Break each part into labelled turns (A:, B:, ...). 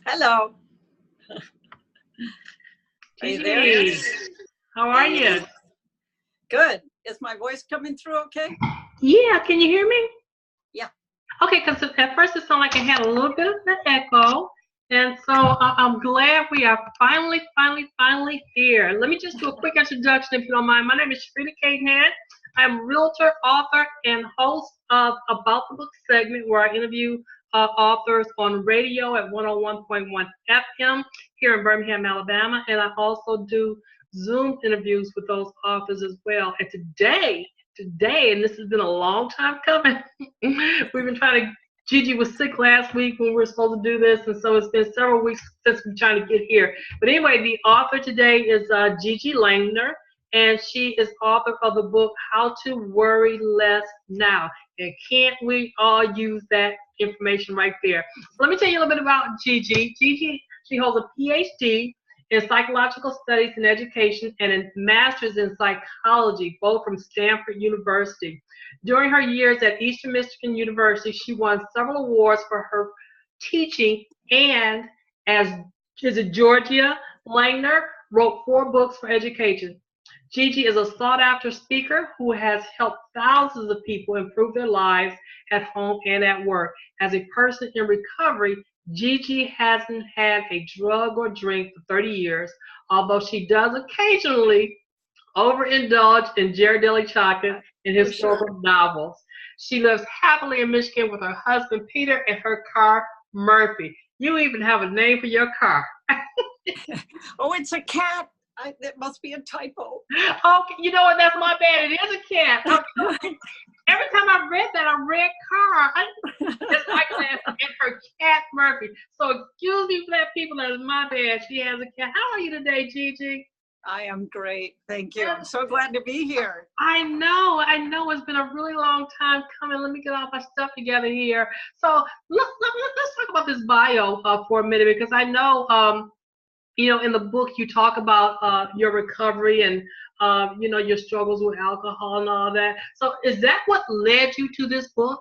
A: Hello. Are you there?
B: GiGi, how are you?
A: Good. Is my voice coming through okay?
B: Yeah, can you hear me?
A: Yeah.
B: Okay, because at first it sounded like it had a little bit of an echo. And so I'm glad we are finally here. Let me just do a quick introduction if you don't mind. My name is Sharita Cadenhead. I'm a realtor, author, and host of About the Book segment where I interview authors on radio at 101.1 FM here in Birmingham, Alabama. And I also do Zoom interviews with those authors as well. And today, and this has been a long time coming, we've been trying to GiGi was sick last week when we were supposed to do this, and so it's been several weeks since we're trying to get here. But anyway, the author today is GiGi Langner, and she is author of the book How to Worry Less Now. And can't we all use that information right there? So let me tell you a little bit about GiGi. GiGi, she holds a PhD in psychological studies and education and a master's in psychology, both from Stanford University. During her years at Eastern Michigan University, she won several awards for her teaching, and as is it Georgia Langner wrote 4 books for education. GiGi is a sought-after speaker who has helped thousands of people improve their lives at home and at work. As a person in recovery, GiGi hasn't had a drug or drink for 30 years, although she does occasionally overindulge in Ghirardelli chocolate and historical novels. She lives happily in Michigan with her husband Peter and her car Murphy. You even have a name for your car.
A: Oh, it's a cat. It must be a typo.
B: Okay, you know what? That's my bad. It is a cat. Okay. Every time I read that, I read car. It's like that, and her cat Murphy. So excuse me for that, people. That is my bad. She has a cat. How are you today, GiGi?
A: I am great. Thank you. I'm so glad to be here.
B: I know. It's been a really long time coming. Let me get all my stuff together here. So let's talk about this bio for a minute because I know, in the book you talk about your recovery and, your struggles with alcohol and all that. So is that what led you to this book?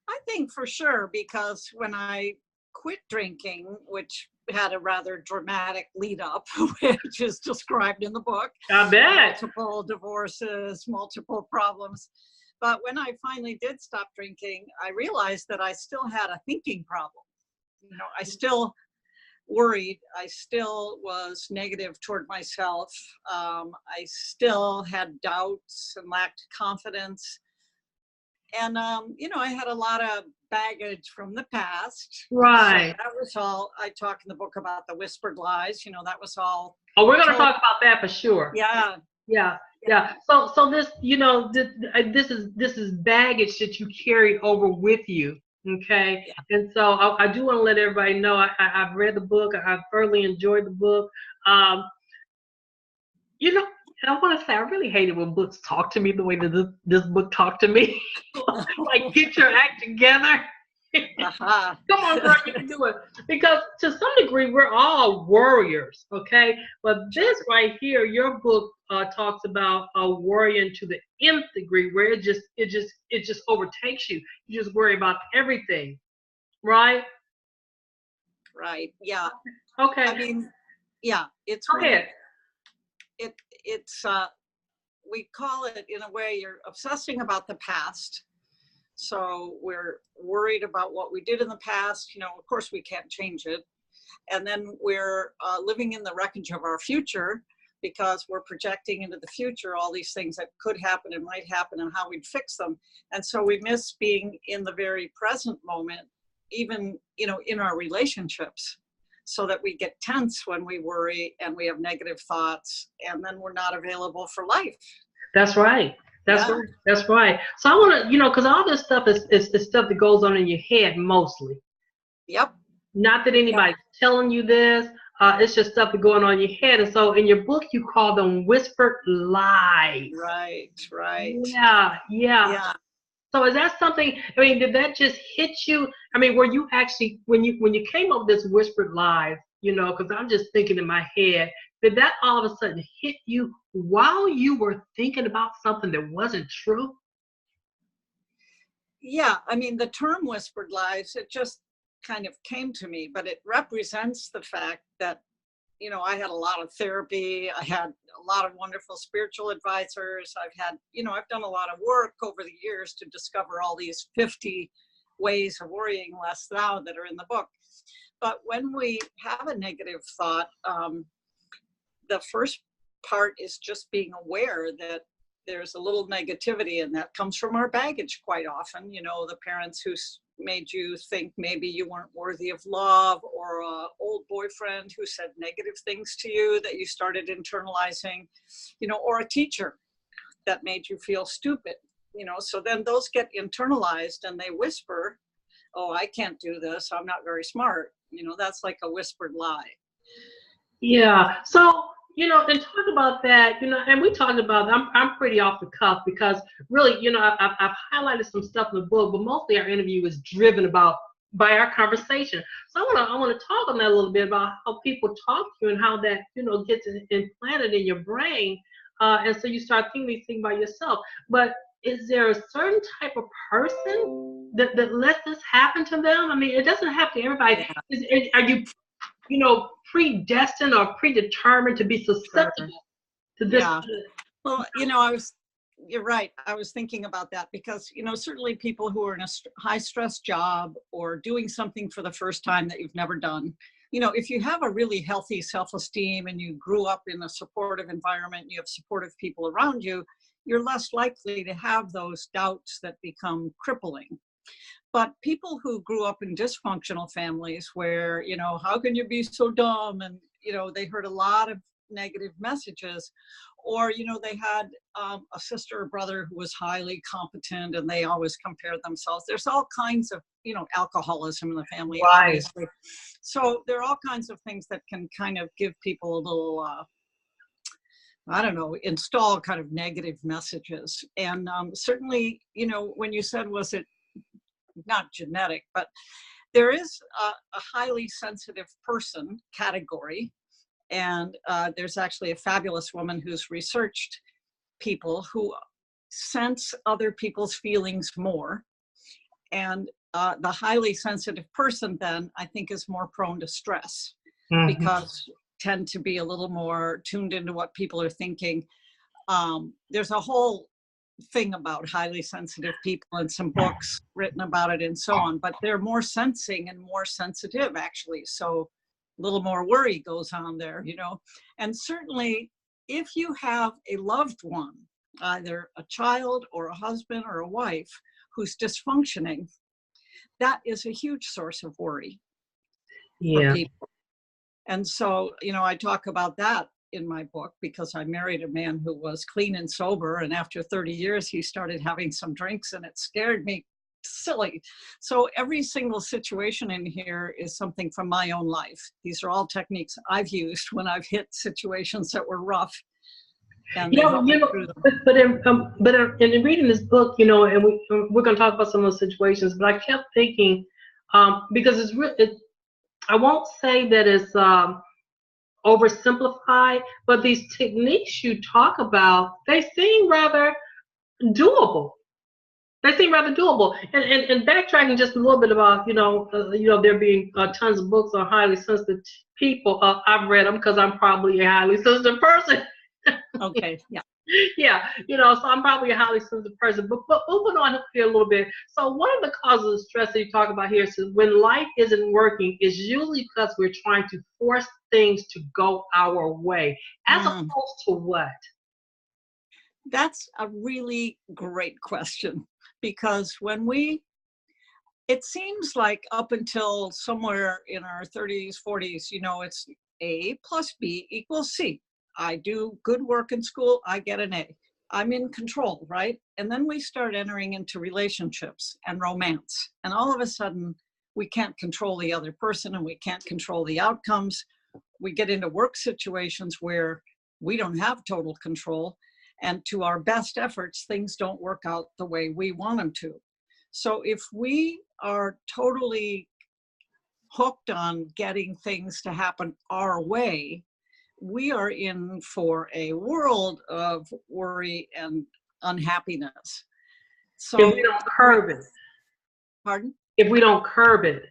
A: I think for sure, because when I quit drinking, which had a rather dramatic lead up, which is described in the book.
B: I bet.
A: Multiple divorces, multiple problems. But when I finally did stop drinking, I realized that I still had a thinking problem. I still worried. I still was negative toward myself. I still had doubts and lacked confidence. And, I had a lot of baggage from the past.
B: Right.
A: So that was all. I talk in the book about the whispered lies. That was all.
B: Oh, we're going to talk about that for sure.
A: Yeah.
B: Yeah. So this, this is baggage that you carried over with you. Okay. Yeah. And so I do want to let everybody know I've read the book. I've thoroughly enjoyed the book. And I want to say I really hate it when books talk to me the way that this book talked to me. Like, get your act together.
A: Uh-huh.
B: Come on, girl, you can do it. Because to some degree, we're all warriors, okay? But this right here, your book talks about worrying to the nth degree, where it just overtakes you. You just worry about everything, right?
A: Right. Yeah.
B: Okay.
A: I mean, yeah, it's
B: okay.
A: It's we call it, in a way, you're obsessing about the past. So we're worried about what we did in the past. Of course we can't change it. And then we're living in the wreckage of our future, because we're projecting into the future all these things that could happen and might happen and how we'd fix them. And so we miss being in the very present moment, even, in our relationships, so that we get tense when we worry and we have negative thoughts, and then we're not available for life.
B: That's right. That's right. So I want to, because all this stuff is stuff that goes on in your head mostly.
A: Yep.
B: Not that anybody's telling you this. It's just stuff that's going on in your head. And so in your book, you call them whispered lies.
A: Right.
B: Yeah. So is that something, did that just hit you? Were you actually, when you came up with this whispered lies, because I'm just thinking in my head, did that all of a sudden hit you while you were thinking about something that wasn't true?
A: Yeah, the term whispered lies, it just kind of came to me, but it represents the fact that, you know, I had a lot of therapy. I had a lot of wonderful spiritual advisors. I've had, you know, I've done a lot of work over the years to discover all these 50 ways of worrying less thou that are in the book. But when we have a negative thought, the first part is just being aware that there's a little negativity, and that comes from our baggage quite often. You know, the parents who made you think maybe you weren't worthy of love, or a old boyfriend who said negative things to you that you started internalizing, you know, or a teacher that made you feel stupid, you know. So then those get internalized and they whisper, oh, I can't do this, I'm not very smart. You know, that's like a whispered lie.
B: Yeah. So, you know, and talk about that, you know, and we talked about, I'm pretty off the cuff because really, you know, I've highlighted some stuff in the book, but mostly our interview is driven about by our conversation. So I want to talk on that a little bit about how people talk to you and how that, you know, gets implanted in your brain. And so you start thinking these things by yourself. But is there a certain type of person that lets this happen to them? I mean, it doesn't have to everybody. Are you, you know, predestined or predetermined to be susceptible to this?
A: Yeah. Well, you know, you're right. I was thinking about that because, you know, certainly people who are in a high stress job or doing something for the first time that you've never done, you know, if you have a really healthy self-esteem and you grew up in a supportive environment, you have supportive people around you, you're less likely to have those doubts that become crippling. But people who grew up in dysfunctional families where, you know, how can you be so dumb? And, you know, they heard a lot of negative messages, or, you know, they had a sister or brother who was highly competent and they always compared themselves. There's all kinds of, you know, alcoholism in the family,
B: Right.
A: Obviously. So there are all kinds of things that can kind of give people a little, I don't know, install kind of negative messages. And certainly, you know, when you said, was it not genetic, but there is a highly sensitive person category. And there's actually a fabulous woman who's researched people who sense other people's feelings more. And the highly sensitive person then, I think, is more prone to stress because tend to be a little more tuned into what people are thinking. There's a whole thing about highly sensitive people and some books written about it and so on, but they're more sensing and more sensitive actually. So a little more worry goes on there, you know. And certainly if you have a loved one, either a child or a husband or a wife who's dysfunctioning, that is a huge source of worry for people. And so, you know, I talk about that in my book because I married a man who was clean and sober, and after 30 years he started having some drinks and it scared me silly. So every single situation in here is something from my own life. These are all techniques I've used when I've hit situations that were rough. And
B: you know, but in reading this book, you know, and we're going to talk about some of those situations, but I kept thinking, because it's real, I won't say that it's oversimplified, but these techniques you talk about, they seem rather doable. They seem rather doable. And backtracking just a little bit about, you know, there being tons of books on highly sensitive people. I've read them because I'm probably a highly sensitive person.
A: Okay, yeah.
B: Yeah, you know, so I'm probably a highly sensitive person. But moving on here a little bit. So one of the causes of stress that you talk about here is when life isn't working is usually because we're trying to force things to go our way, as opposed to what?
A: That's a really great question, because it seems like up until somewhere in our 30s, 40s, you know, it's A plus B equals C. I do good work in school, I get an A. I'm in control, right? And then we start entering into relationships and romance. And all of a sudden, we can't control the other person and we can't control the outcomes. We get into work situations where we don't have total control. And to our best efforts, things don't work out the way we want them to. So if we are totally hooked on getting things to happen our way, we are in for a world of worry and unhappiness. So
B: if we don't curb it.
A: Pardon?
B: If we don't curb it.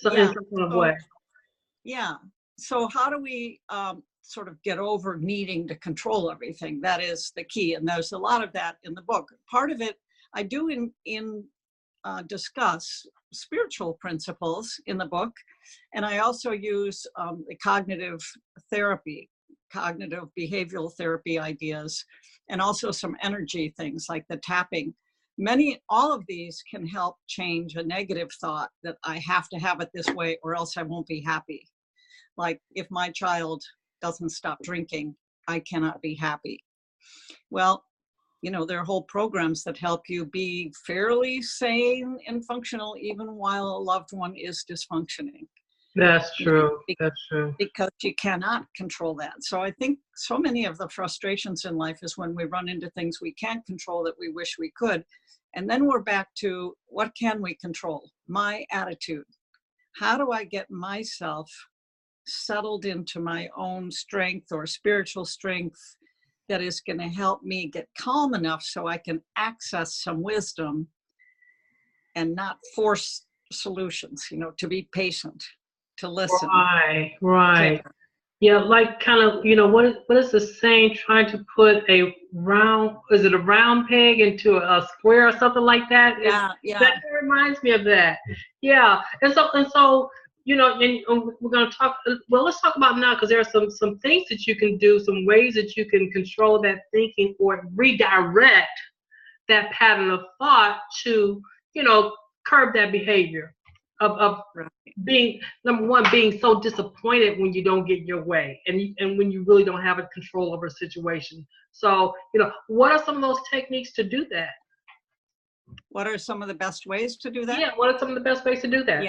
B: So in
A: Yeah.
B: some kind of
A: So,
B: way.
A: yeah. So how do we sort of get over needing to control everything? That is the key. And there's a lot of that in the book. Part of it I do discuss spiritual principles in the book. And I also use the cognitive behavioral therapy ideas, and also some energy things like the tapping. All of these can help change a negative thought that I have to have it this way or else I won't be happy. Like if my child doesn't stop drinking, I cannot be happy. Well, there are whole programs that help you be fairly sane and functional even while a loved one is dysfunctioning.
B: That's true. That's true.
A: Because you cannot control that. So I think so many of the frustrations in life is when we run into things we can't control that we wish we could. And then we're back to, what can we control? My attitude. How do I get myself settled into my own strength or spiritual strength that is going to help me get calm enough so I can access some wisdom and not force solutions, to be patient, to listen.
B: Right. Yeah, like kind of, what is the saying, trying to put a round peg into a square or something like that?
A: Yeah.
B: That reminds me of that. Yeah. And so, and we're going to talk, well, let's talk about now, because there are some things that you can do, some ways that you can control that thinking or redirect that pattern of thought to, curb that behavior of being, number one, being so disappointed when you don't get your way, and when you really don't have a control over a situation. So, what are some of those techniques to do that?
A: What are some of the best ways to do that?
B: Yeah, what are some of the best ways to do that?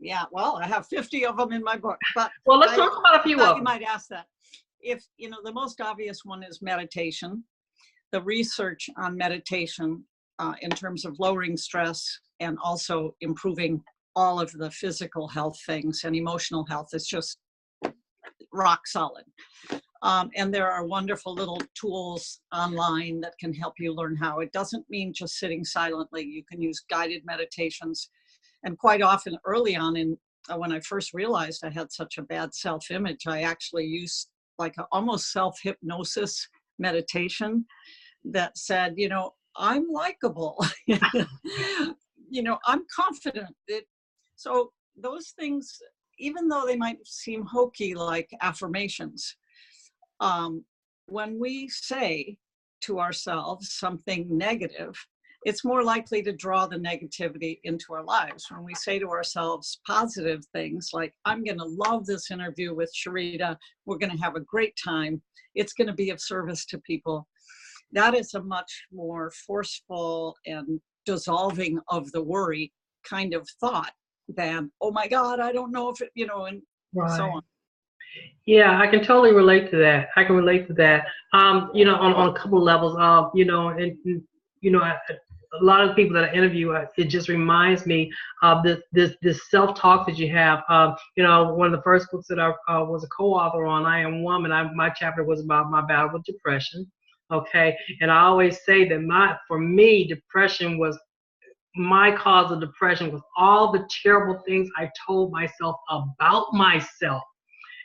A: Yeah. Well, I have 50 of them in my book, but
B: well, let's talk about a few of them.
A: You might ask that. If, the most obvious one is meditation. The research on meditation in terms of lowering stress and also improving all of the physical health things and emotional health is just rock solid. And there are wonderful little tools online that can help you learn how. It doesn't mean just sitting silently. You can use guided meditations. And quite often early on when I first realized I had such a bad self-image, I actually used like an almost self-hypnosis meditation that said, I'm likable, I'm confident. So those things, even though they might seem hokey like affirmations, when we say to ourselves something negative, it's more likely to draw the negativity into our lives. When we say to ourselves positive things like, I'm going to love this interview with Sharita, we're going to have a great time, it's going to be of service to people, that is a much more forceful and dissolving of the worry kind of thought than, oh my God, I don't know if it, and so on.
B: Yeah, I can totally relate to that. On a couple of levels, a lot of people that I interview, it just reminds me of this self-talk that you have. One of the first books that I was a co-author on, I Am Woman, my chapter was about my battle with depression. Okay, and I always say that for me, depression was, my cause of depression was all the terrible things I told myself about myself.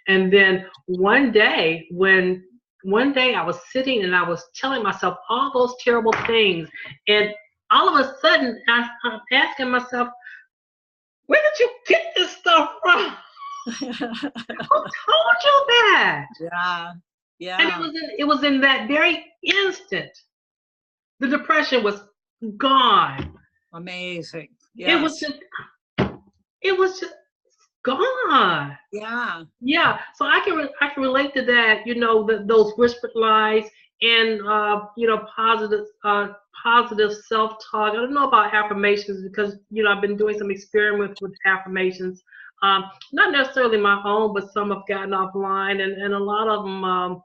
B: And then one day I was sitting and I was telling myself all those terrible things, and all of a sudden I'm asking myself, where did you get this stuff from? Who told you that?
A: Yeah.
B: And it was in that very instant the depression was gone.
A: Amazing. Yes.
B: It was just gone. Yeah. So I can relate to that. Those whispered lies and positive self-talk. I don't know about affirmations because I've been doing some experiments with affirmations. Not necessarily my own, but some I've gotten offline, and a lot of them.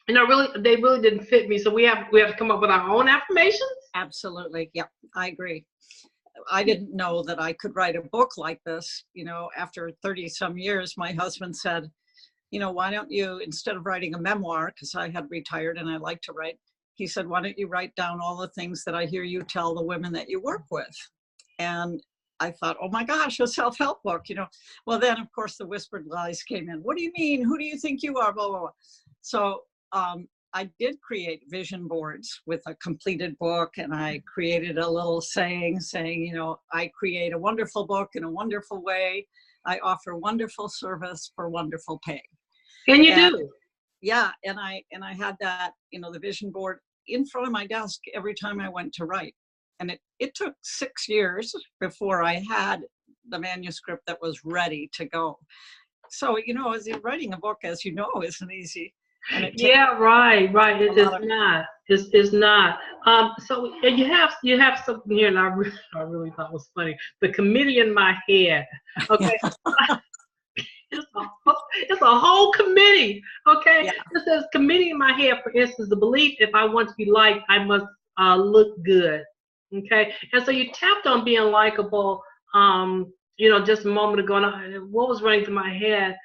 B: They really didn't fit me. So we have to come up with our own affirmations.
A: Absolutely. Yep. I agree. I didn't know that I could write a book like this. After 30 some years, my husband said, why don't you, instead of writing a memoir, because I had retired and I like to write, he said, why don't you write down all the things that I hear you tell the women that you work with? And I thought, oh my gosh, a self-help book, you know. Well, then of course the whispered lies came in. What do you mean? Who do you think you are? Blah, blah, blah. So I did create vision boards with a completed book, and I created a little saying, you know, I create a wonderful book in a wonderful way. I offer wonderful service for wonderful pay.
B: And you
A: And,
B: do.
A: yeah, and I had that, you know, the vision board in front of my desk every time I went to write. And it took 6 years before I had the manuscript that was ready to go. So, you know, as writing a book, as you know, isn't easy. And it takes
B: Right.
A: a
B: It's
A: lot of,
B: not. It's not. So and you have something here, and I really thought was funny. The committee in my head. Okay. It's a whole committee. Okay.
A: yeah,
B: It says committee in my head. For instance, the belief: if I want to be liked, I must look good. Okay. And so you tapped on being likable. You know, just a moment ago, and what was running through my head?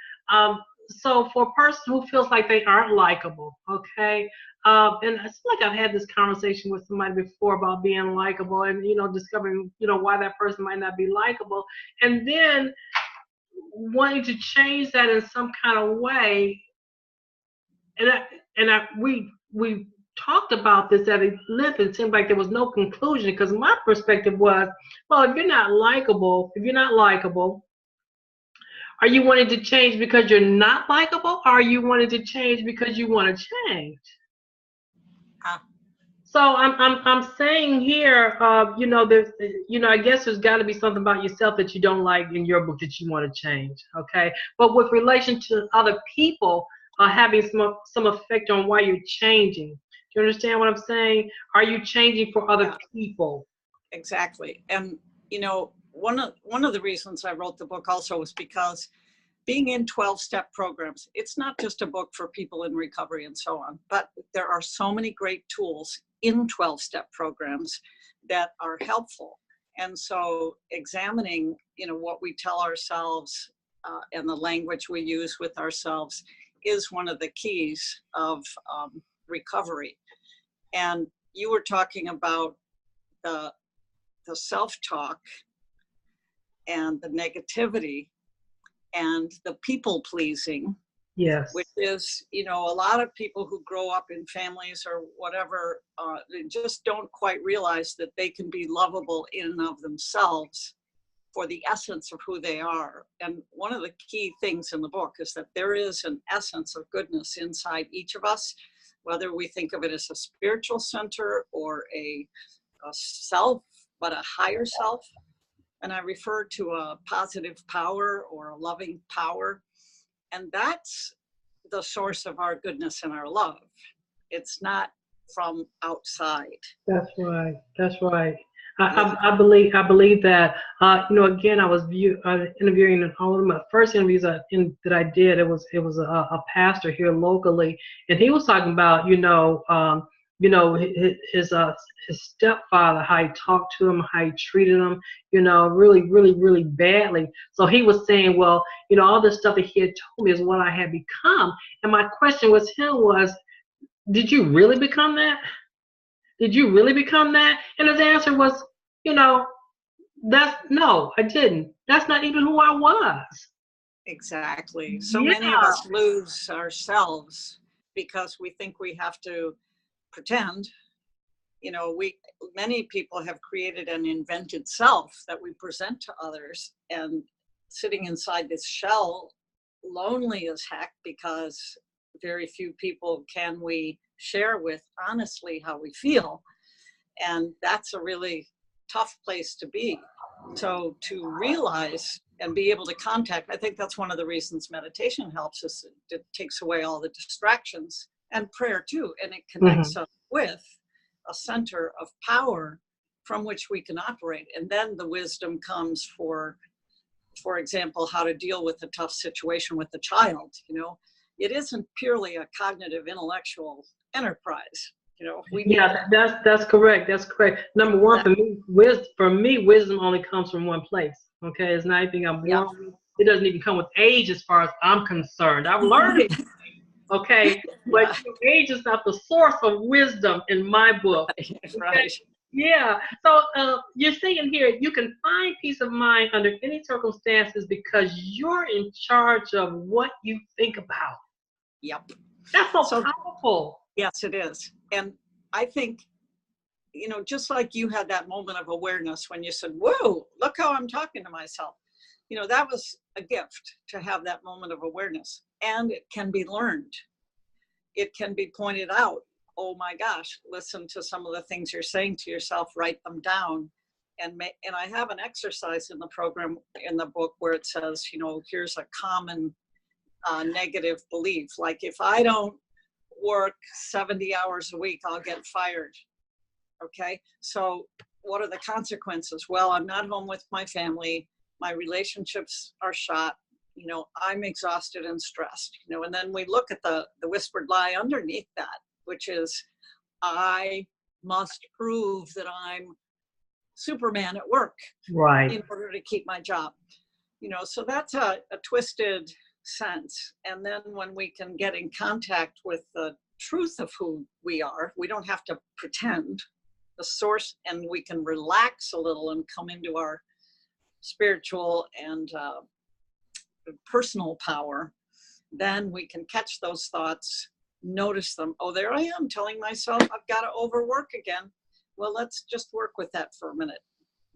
B: So for a person who feels like they aren't likable, okay, and I feel like I've had this conversation with somebody before about being likable, and you know, discovering, you know, why that person might not be likable, and then wanting to change that in some kind of way. We talked about this at length. It seemed like there was no conclusion, because my perspective was, well, if you're not likable, are you wanting to change because you're not likable, or are you wanting to change because you want to change?
A: ah,
B: So I'm saying here, you know, I guess there's got to be something about yourself that you don't like in your book that you want to change, okay? But with relation to other people, having some effect on why you're changing. Do you understand what I'm saying? Are you changing for other
A: yeah,
B: people?
A: exactly. And, you know, one of the reasons I wrote the book also was because being in 12-step programs, it's not just a book for people in recovery and so on, but there are so many great tools in 12-step programs that are helpful. And so examining, you know, what we tell ourselves and the language we use with ourselves is one of the keys of recovery. And you were talking about the self-talk and the negativity and the people pleasing,
B: Yes.
A: which is, you know, a lot of people who grow up in families or whatever, they just don't quite realize that they can be lovable in and of themselves for the essence of who they are. And one of the key things in the book is that there is an essence of goodness inside each of us, whether we think of it as a spiritual center or a self, but a higher self. And I refer to a positive power or a loving power. And that's the source of our goodness and our love. It's not from outside.
B: That's right. That's right.
A: Yeah.
B: I believe that. You know, again, I was interviewing in all of my first interviews that I did. It was a pastor here locally, and he was talking about, you know, his stepfather, how he talked to him, how he treated him, you know, really badly. So he was saying, well, you know, all this stuff that he had told me is what I had become. And my question was did you really become that? Did you really become that? And his answer was, you know, no, I didn't. That's not even who I was.
A: Exactly. So
B: Yeah.
A: many of us lose ourselves because we think we have to pretend. You know, many people have created an invented self that we present to others, and sitting inside this shell, lonely as heck, because very few people can we share with honestly how we feel. And that's a really tough place to be. So to realize and be able to contact, I think that's one of the reasons meditation helps us. It takes away all the distractions, and prayer too, and it connects us with a center of power from which we can operate. And then the wisdom comes for example, how to deal with a tough situation with a child. You know, it isn't purely a cognitive intellectual enterprise. You know, we need.
B: Yeah, that's correct. That's correct. Number one, for me, wisdom only comes from one place. Okay, it's not anything I'm
A: Yeah.
B: born with. It doesn't even come with age, as far as I'm concerned. I've learned it. Okay, but age is not the source of wisdom in my book.
A: Right.
B: Yeah. So you're saying here you can find peace of mind under any circumstances because you're in charge of what you think about.
A: Yep.
B: That's so
A: So
B: powerful.
A: yes, it is. And I think, you know, just like you had that moment of awareness when you said, whoa, look how I'm talking to myself. You know, that was a gift to have that moment of awareness. And it can be learned. It can be pointed out. Oh my gosh, listen to some of the things you're saying to yourself, write them down. And I have an exercise in the program, in the book, where it says, you know, here's a common negative belief. Like, if I don't work 70 hours a week, I'll get fired. Okay, so what are the consequences? Well, I'm not home with my family. My relationships are shot. You know, I'm exhausted and stressed. You know, and then we look at the whispered lie underneath that, which is, I must prove that I'm Superman at work
B: Right.
A: in order to keep my job. You know, so that's a twisted sense. And then when we can get in contact with the truth of who we are, we don't have to pretend, the source, and we can relax a little and come into our spiritual and personal power. Then we can catch those thoughts, notice them. Oh, there I am telling myself I've got to overwork again. Well, let's just work with that for a minute,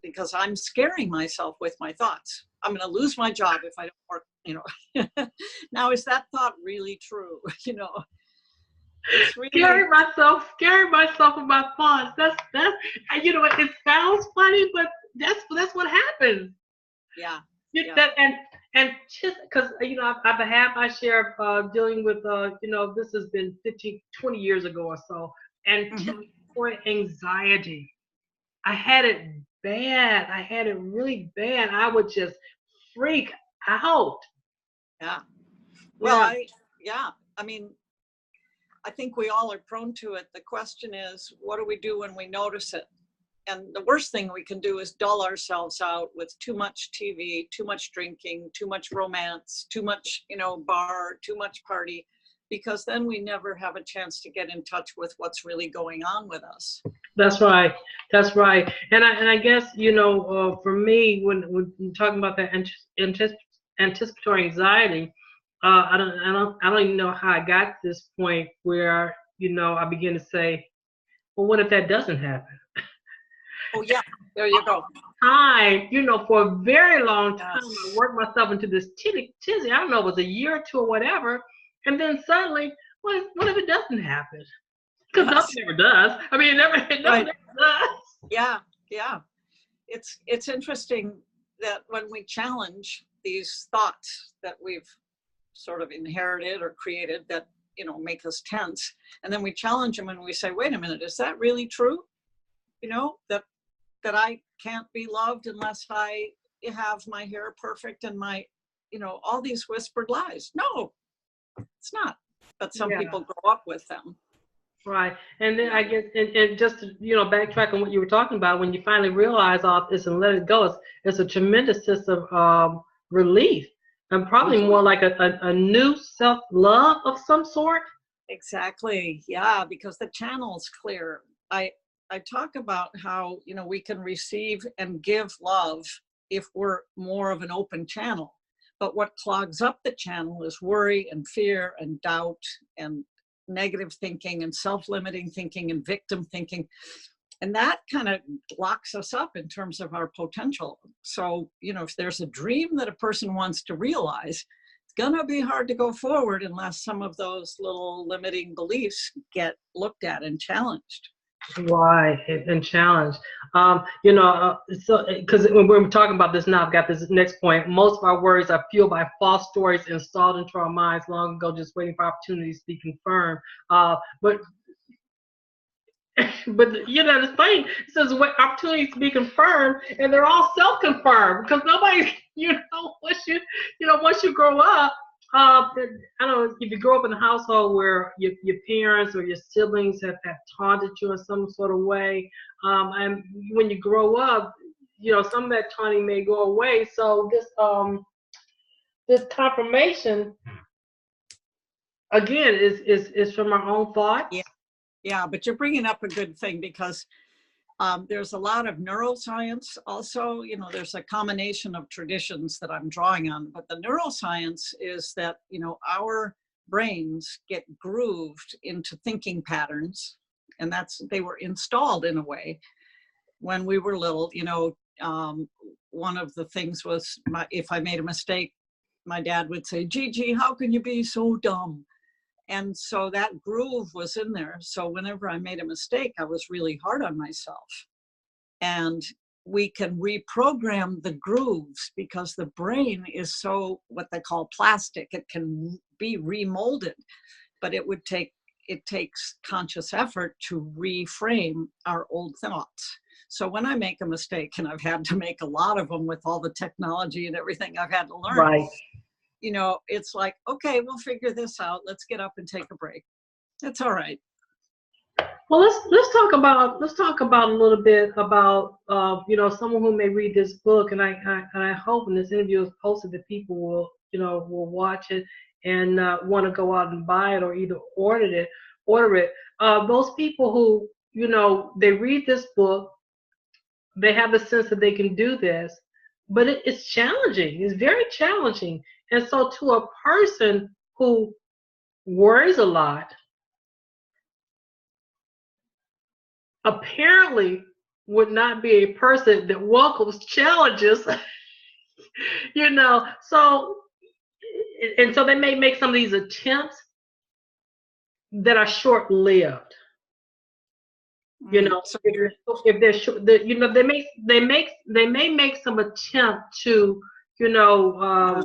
A: because I'm scaring myself with my thoughts. I'm going to lose my job if I don't work, you know. Now, is that thought really true? You know, it's really
B: Scaring myself about thoughts. That's you know what, it sounds funny, but that's what happens.
A: yeah.
B: That and just because you know I've had my share of dealing with you know, this has been 15, 20 years ago or so, and just for anxiety, I had it bad. I had it really bad. I would just freak out.
A: Yeah. Well, I mean, I think we all are prone to it. The question is, what do we do when we notice it? And the worst thing we can do is dull ourselves out with too much TV, too much drinking, too much romance, too much, you know, bar, too much party, because then we never have a chance to get in touch with what's really going on with us.
B: That's right. That's right. And I guess you know, for me, when you're talking about that anticipatory anxiety, I don't even know how I got to this point where you know I begin to say, well, what if that doesn't happen?
A: Oh yeah, there you go.
B: You know, for a very long time,
A: Yes.
B: I worked myself into this tizzy. I don't know, it was a year or two or whatever, and then suddenly, what if it doesn't happen? Because
A: Yes.
B: nothing ever does. I mean, it never
A: Right.
B: does.
A: Yeah. Yeah. It's interesting that when we challenge these thoughts that we've sort of inherited or created that, you know, make us tense, and then we challenge them and we say, wait a minute, is that really true? You know, that I can't be loved unless I have my hair perfect and my, you know, all these whispered lies. No, it's not. But some
B: Yeah.
A: people grow up with them.
B: Right. And then
A: Yeah.
B: I guess, and just to, you know, backtrack on what you were talking about, when you finally realize all this and let it go, it's a tremendous sense of relief, and probably more like a new self-love of some sort.
A: Exactly. Yeah, because the channel's clear. I talk about how, you know, we can receive and give love if we're more of an open channel. But what clogs up the channel is worry and fear and doubt and negative thinking and self-limiting thinking and victim thinking. And that kind of locks us up in terms of our potential. So, you know, if there's a dream that a person wants to realize, it's gonna be hard to go forward unless some of those little limiting beliefs get looked at and challenged.
B: Right, and challenge. You know, so because when we're talking about this now, I've got this next point. Most of our worries are fueled by false stories installed into our minds long ago, just waiting for opportunities to be confirmed. But but you know, the thing says what opportunities to be confirmed, and they're all self-confirmed because nobody, you know, once you grow up, I don't know if you grow up in a household where your parents or your siblings have taunted you in some sort of way, and when you grow up, you know, some of that taunting may go away. So this confirmation again is from our own thoughts.
A: Yeah, yeah, but you're bringing up a good thing, because There's a lot of neuroscience also, you know, there's a combination of traditions that I'm drawing on, but the neuroscience is that, you know, our brains get grooved into thinking patterns, and they were installed in a way when we were little. You know, one of the things was if I made a mistake, my dad would say, "Gigi, how can you be so dumb?" And so that groove was in there. So whenever I made a mistake, I was really hard on myself. And we can reprogram the grooves because the brain is so, what they call plastic. It can be remolded, but it takes conscious effort to reframe our old thoughts. So when I make a mistake, and I've had to make a lot of them with all the technology and everything I've had to learn,
B: Right.
A: you know, it's like, okay, we'll figure this out. Let's get up and take a break. It's all right.
B: Well, let's talk about a little bit about you know, someone who may read this book, and I hope when this interview is posted that people will, you know, will watch it and want to go out and buy it or either order it. Those people who, you know, they read this book, they have the sense that they can do this, but it's challenging. It's very challenging. And so to a person who worries a lot, apparently would not be a person that welcomes challenges, you know. So, and so they may make some of these attempts that are short-lived. You know,
A: So
B: if they're you know, they may make some attempt to, you know,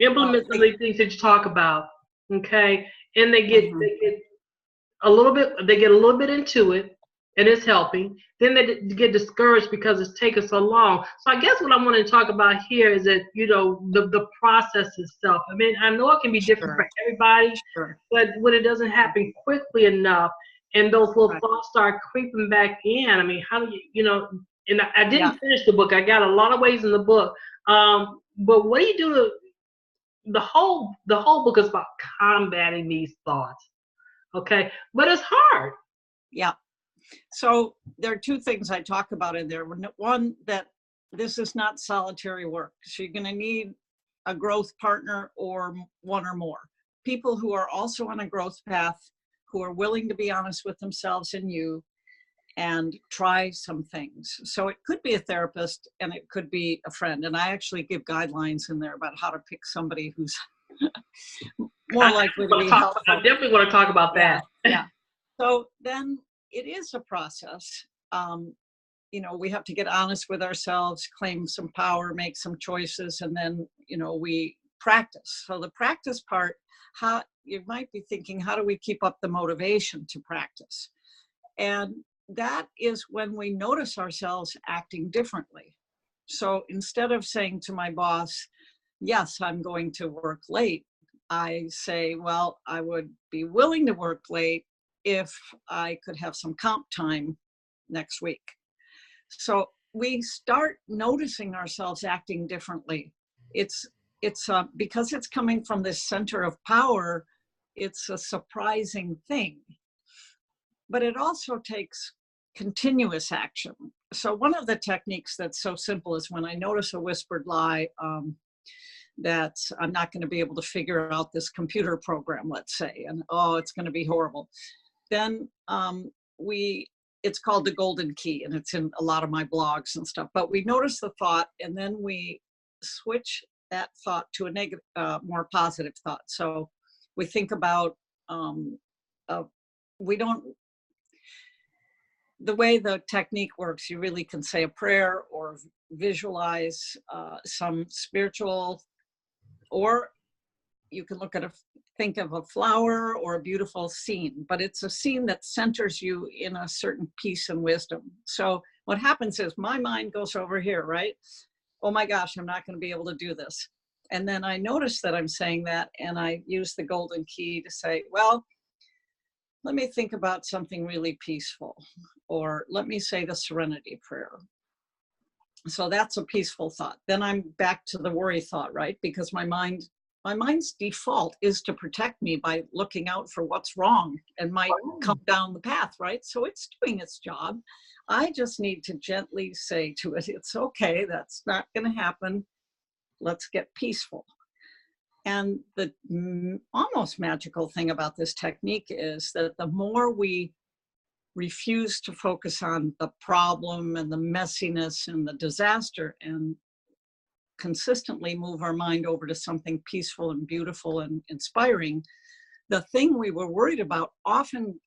B: implement some of these things that you talk about, okay, and they get they get a little bit into it, and it's helping. Then they get discouraged because it's taking so long. So I guess what I want to talk about here is that, you know, the process itself. I mean, I know it can be different for everybody, but when it doesn't happen quickly enough, and those little thoughts start creeping back in, I mean, how do you know? And I didn't finish the book. I got a lot of ways in the book. But what do you do to the whole book is about combating these thoughts, okay? But it's hard.
A: Yeah. So there are two things I talk about in there. One, that this is not solitary work. So you're going to need a growth partner or one or more. People who are also on a growth path, who are willing to be honest with themselves and you, and try some things. So it could be a therapist and it could be a friend. And I actually give guidelines in there about how to pick somebody who's more likely to be helpful.
B: I definitely want to talk about that.
A: Yeah. So then it is a process. You know, we have to get honest with ourselves, claim some power, make some choices, and then, you know, we practice. So the practice part, how you might be thinking, how do we keep up the motivation to practice? And that is when we notice ourselves acting differently. So instead of saying to my boss, yes, I'm going to work late, I say, well, I would be willing to work late if I could have some comp time next week. So we start noticing ourselves acting differently. It's because it's coming from this center of power, it's a surprising thing. But it also takes continuous action. So one of the techniques that's so simple is when I notice a whispered lie, that I'm not going to be able to figure out this computer program, let's say, and oh, it's going to be horrible. Then it's called the golden key, and it's in a lot of my blogs and stuff, but we notice the thought and then we switch that thought to a negative, more positive thought. So we think about, the way the technique works, you really can say a prayer or visualize some spiritual, or you can think of a flower or a beautiful scene, but it's a scene that centers you in a certain peace and wisdom. So what happens is my mind goes over here, right? Oh my gosh, I'm not going to be able to do this. And then I notice that I'm saying that, and I use the golden key to say, well, let me think about something really peaceful, or let me say the serenity prayer. So that's a peaceful thought. Then I'm back to the worry thought, right? Because my mind my mind's default is to protect me by looking out for what's wrong and might come down the path, right? So it's doing its job. I just need to gently say to it, it's okay, that's not going to happen. Let's get peaceful. And the almost magical thing about this technique is that the more we refuse to focus on the problem and the messiness and the disaster and consistently move our mind over to something peaceful and beautiful and inspiring, the thing we were worried about often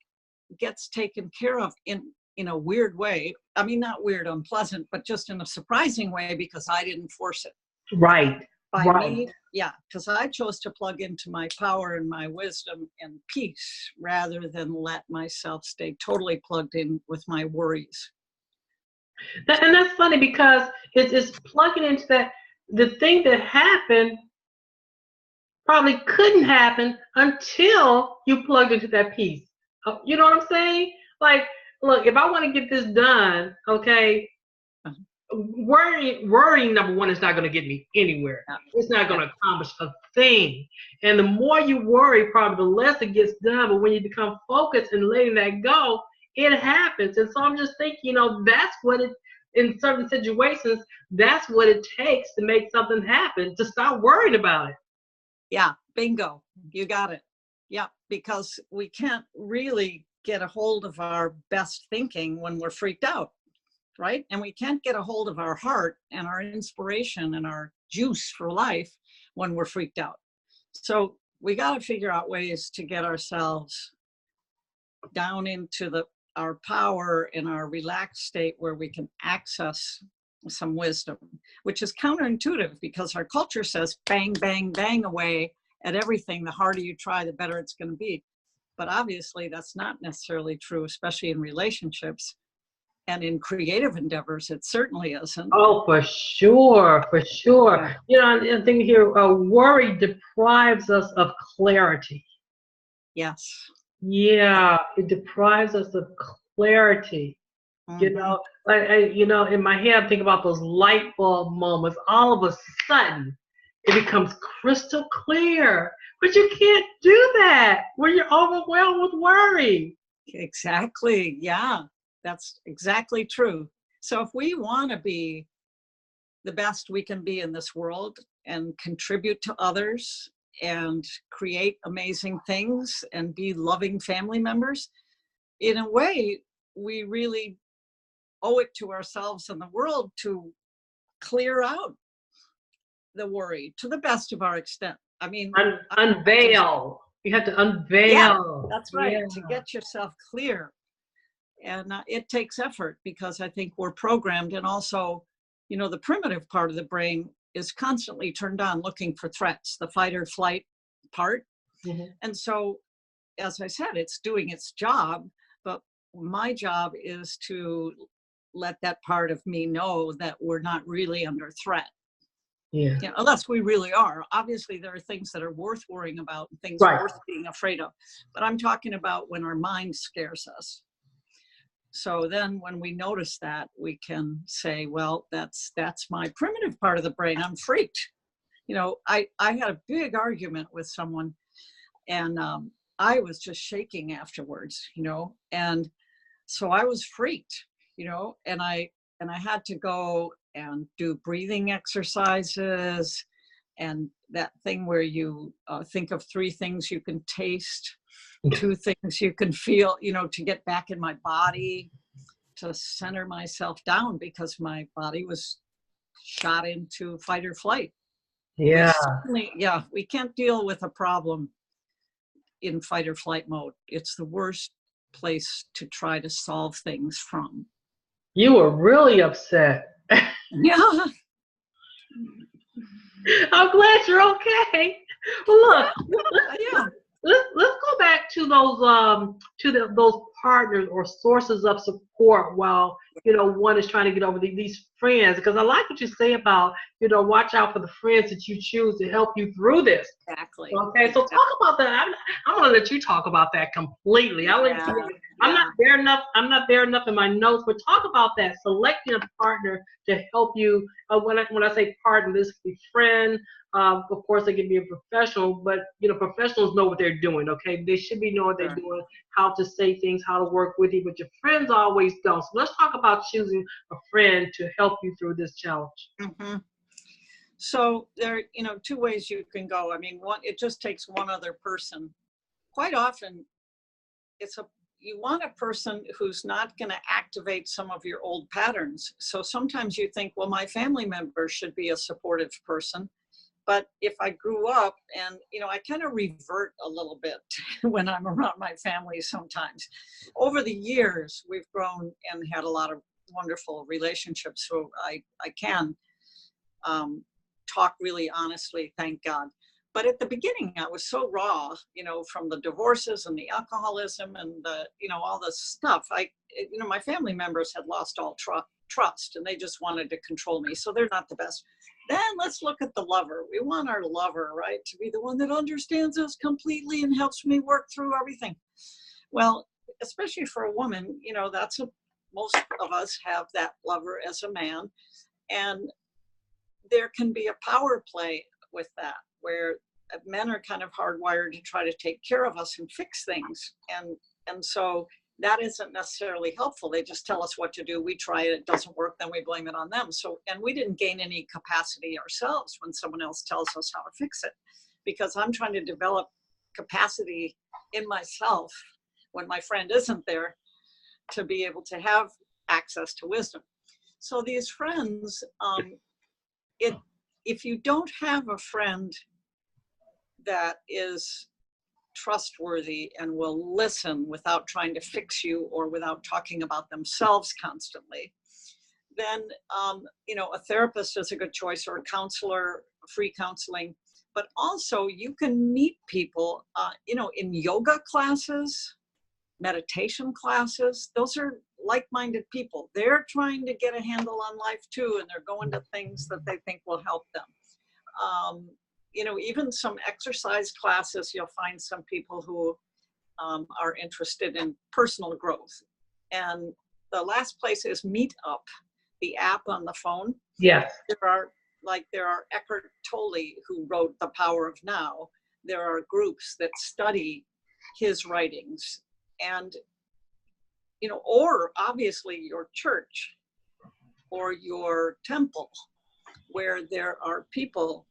A: gets taken care of in a weird way. I mean, not weird, unpleasant, but just in a surprising way because I didn't force it.
B: Right.
A: By me, yeah, because I chose to plug into my power and my wisdom and peace rather than let myself stay totally plugged in with my worries.
B: And that's funny because it's plugging into that. The thing that happened probably couldn't happen until you plugged into that peace. You know what I'm saying? Like, look, if I want to get this done, okay, worrying number one is not going to get me anywhere. It's not going to accomplish a thing. And the more you worry, probably the less it gets done. But when you become focused and letting that go, it happens. And so I'm just thinking, you know, that's what it, in certain situations, that's what it takes to make something happen, to stop worrying about it.
A: Yeah, bingo. You got it. Yeah, because we can't really get a hold of our best thinking when we're freaked out. Right? And we can't get a hold of our heart and our inspiration and our juice for life when we're freaked out. So we got to figure out ways to get ourselves down into our power and our relaxed state where we can access some wisdom, which is counterintuitive because our culture says bang, bang, bang away at everything. The harder you try, the better it's going to be. But obviously that's not necessarily true, especially in relationships. And in creative endeavors, it certainly isn't.
B: Oh, for sure, for sure. Yeah. You know, I think here, worry deprives us of clarity.
A: Yes.
B: Yeah, it deprives us of clarity. Mm-hmm. You know, you know, in my head, I'm thinking about those light bulb moments. All of a sudden, it becomes crystal clear. But you can't do that when you're overwhelmed with worry.
A: Exactly. Yeah. That's exactly true. So if we want to be the best we can be in this world and contribute to others and create amazing things and be loving family members, in a way, we really owe it to ourselves and the world to clear out the worry to the best of our extent. I mean,
B: unveil. You have to unveil.
A: Yeah, that's right. Yeah. To get yourself clear. And it takes effort because I think we're programmed, and also, you know, the primitive part of the brain is constantly turned on looking for threats, the fight or flight part. Mm-hmm. And so, as I said, it's doing its job, but my job is to let that part of me know that we're not really under threat. Yeah. You know, unless we really are. Obviously, there are things that are worth worrying about, and things worth being afraid of. But I'm talking about when our mind scares us. So then when we notice that, we can say, well, that's my primitive part of the brain. I'm freaked. You know, I had a big argument with someone, and I was just shaking afterwards, you know, and so I was freaked, you know, and I had to go and do breathing exercises and that thing where you think of 3 things you can taste, 2 things you can feel, you know, to get back in my body, to center myself down because my body was shot into fight or flight.
B: Yeah.
A: We can't deal with a problem in fight or flight mode. It's the worst place to try to solve things from.
B: You were really upset.
A: Yeah.
B: I'm glad you're okay. Well, look,
A: yeah.
B: Let's go go back to those partners or sources of support while one is trying to get over these friends, because I like what you say about watch out for the friends that you choose to help you through this.
A: Exactly.
B: Okay, so talk about that. I'm gonna let you talk about that completely. I'm not there enough. I'm not there enough in my notes, but talk about that. Selecting a partner to help you. When I say partner, this could be friend. Of course, they can be a professional, but professionals know what they're doing. Okay, they should be knowing what they're doing, how to say things, how to work with you. But your friends always don't. So let's talk about choosing a friend to help you through this challenge.
A: Mm-hmm. So there, two ways you can go. I mean, it just takes one other person. Quite often, you want a person who's not going to activate some of your old patterns. So sometimes you think, well, my family member should be a supportive person. But if I grew up and, I kind of revert a little bit when I'm around my family sometimes. Over the years, we've grown and had a lot of wonderful relationships. So I can talk really honestly, thank God. But at the beginning, I was so raw, from the divorces and the alcoholism and all this stuff. My family members had lost all trust and they just wanted to control me. So they're not the best. Then let's look at the lover. We want our lover, right, to be the one that understands us completely and helps me work through everything. Well, especially for a woman, most of us have that lover as a man. And there can be a power play with that, where men are kind of hardwired to try to take care of us and fix things. And so that isn't necessarily helpful. They just tell us what to do. We try it, it doesn't work, then we blame it on them. And we didn't gain any capacity ourselves when someone else tells us how to fix it, because I'm trying to develop capacity in myself when my friend isn't there to be able to have access to wisdom. So these friends, if you don't have a friend that is trustworthy and will listen without trying to fix you or without talking about themselves constantly, then a therapist is a good choice, or a counselor, free counseling. But also you can meet people in yoga classes, meditation classes. Those are like-minded people. They're trying to get a handle on life too, and they're going to things that they think will help them. Even some exercise classes, you'll find some people who are interested in personal growth. And the last place is Meetup, the app on the phone.
B: Yes.
A: There are Eckhart Tolle, who wrote The Power of Now. There are groups that study his writings, and or obviously your church or your temple, where there are people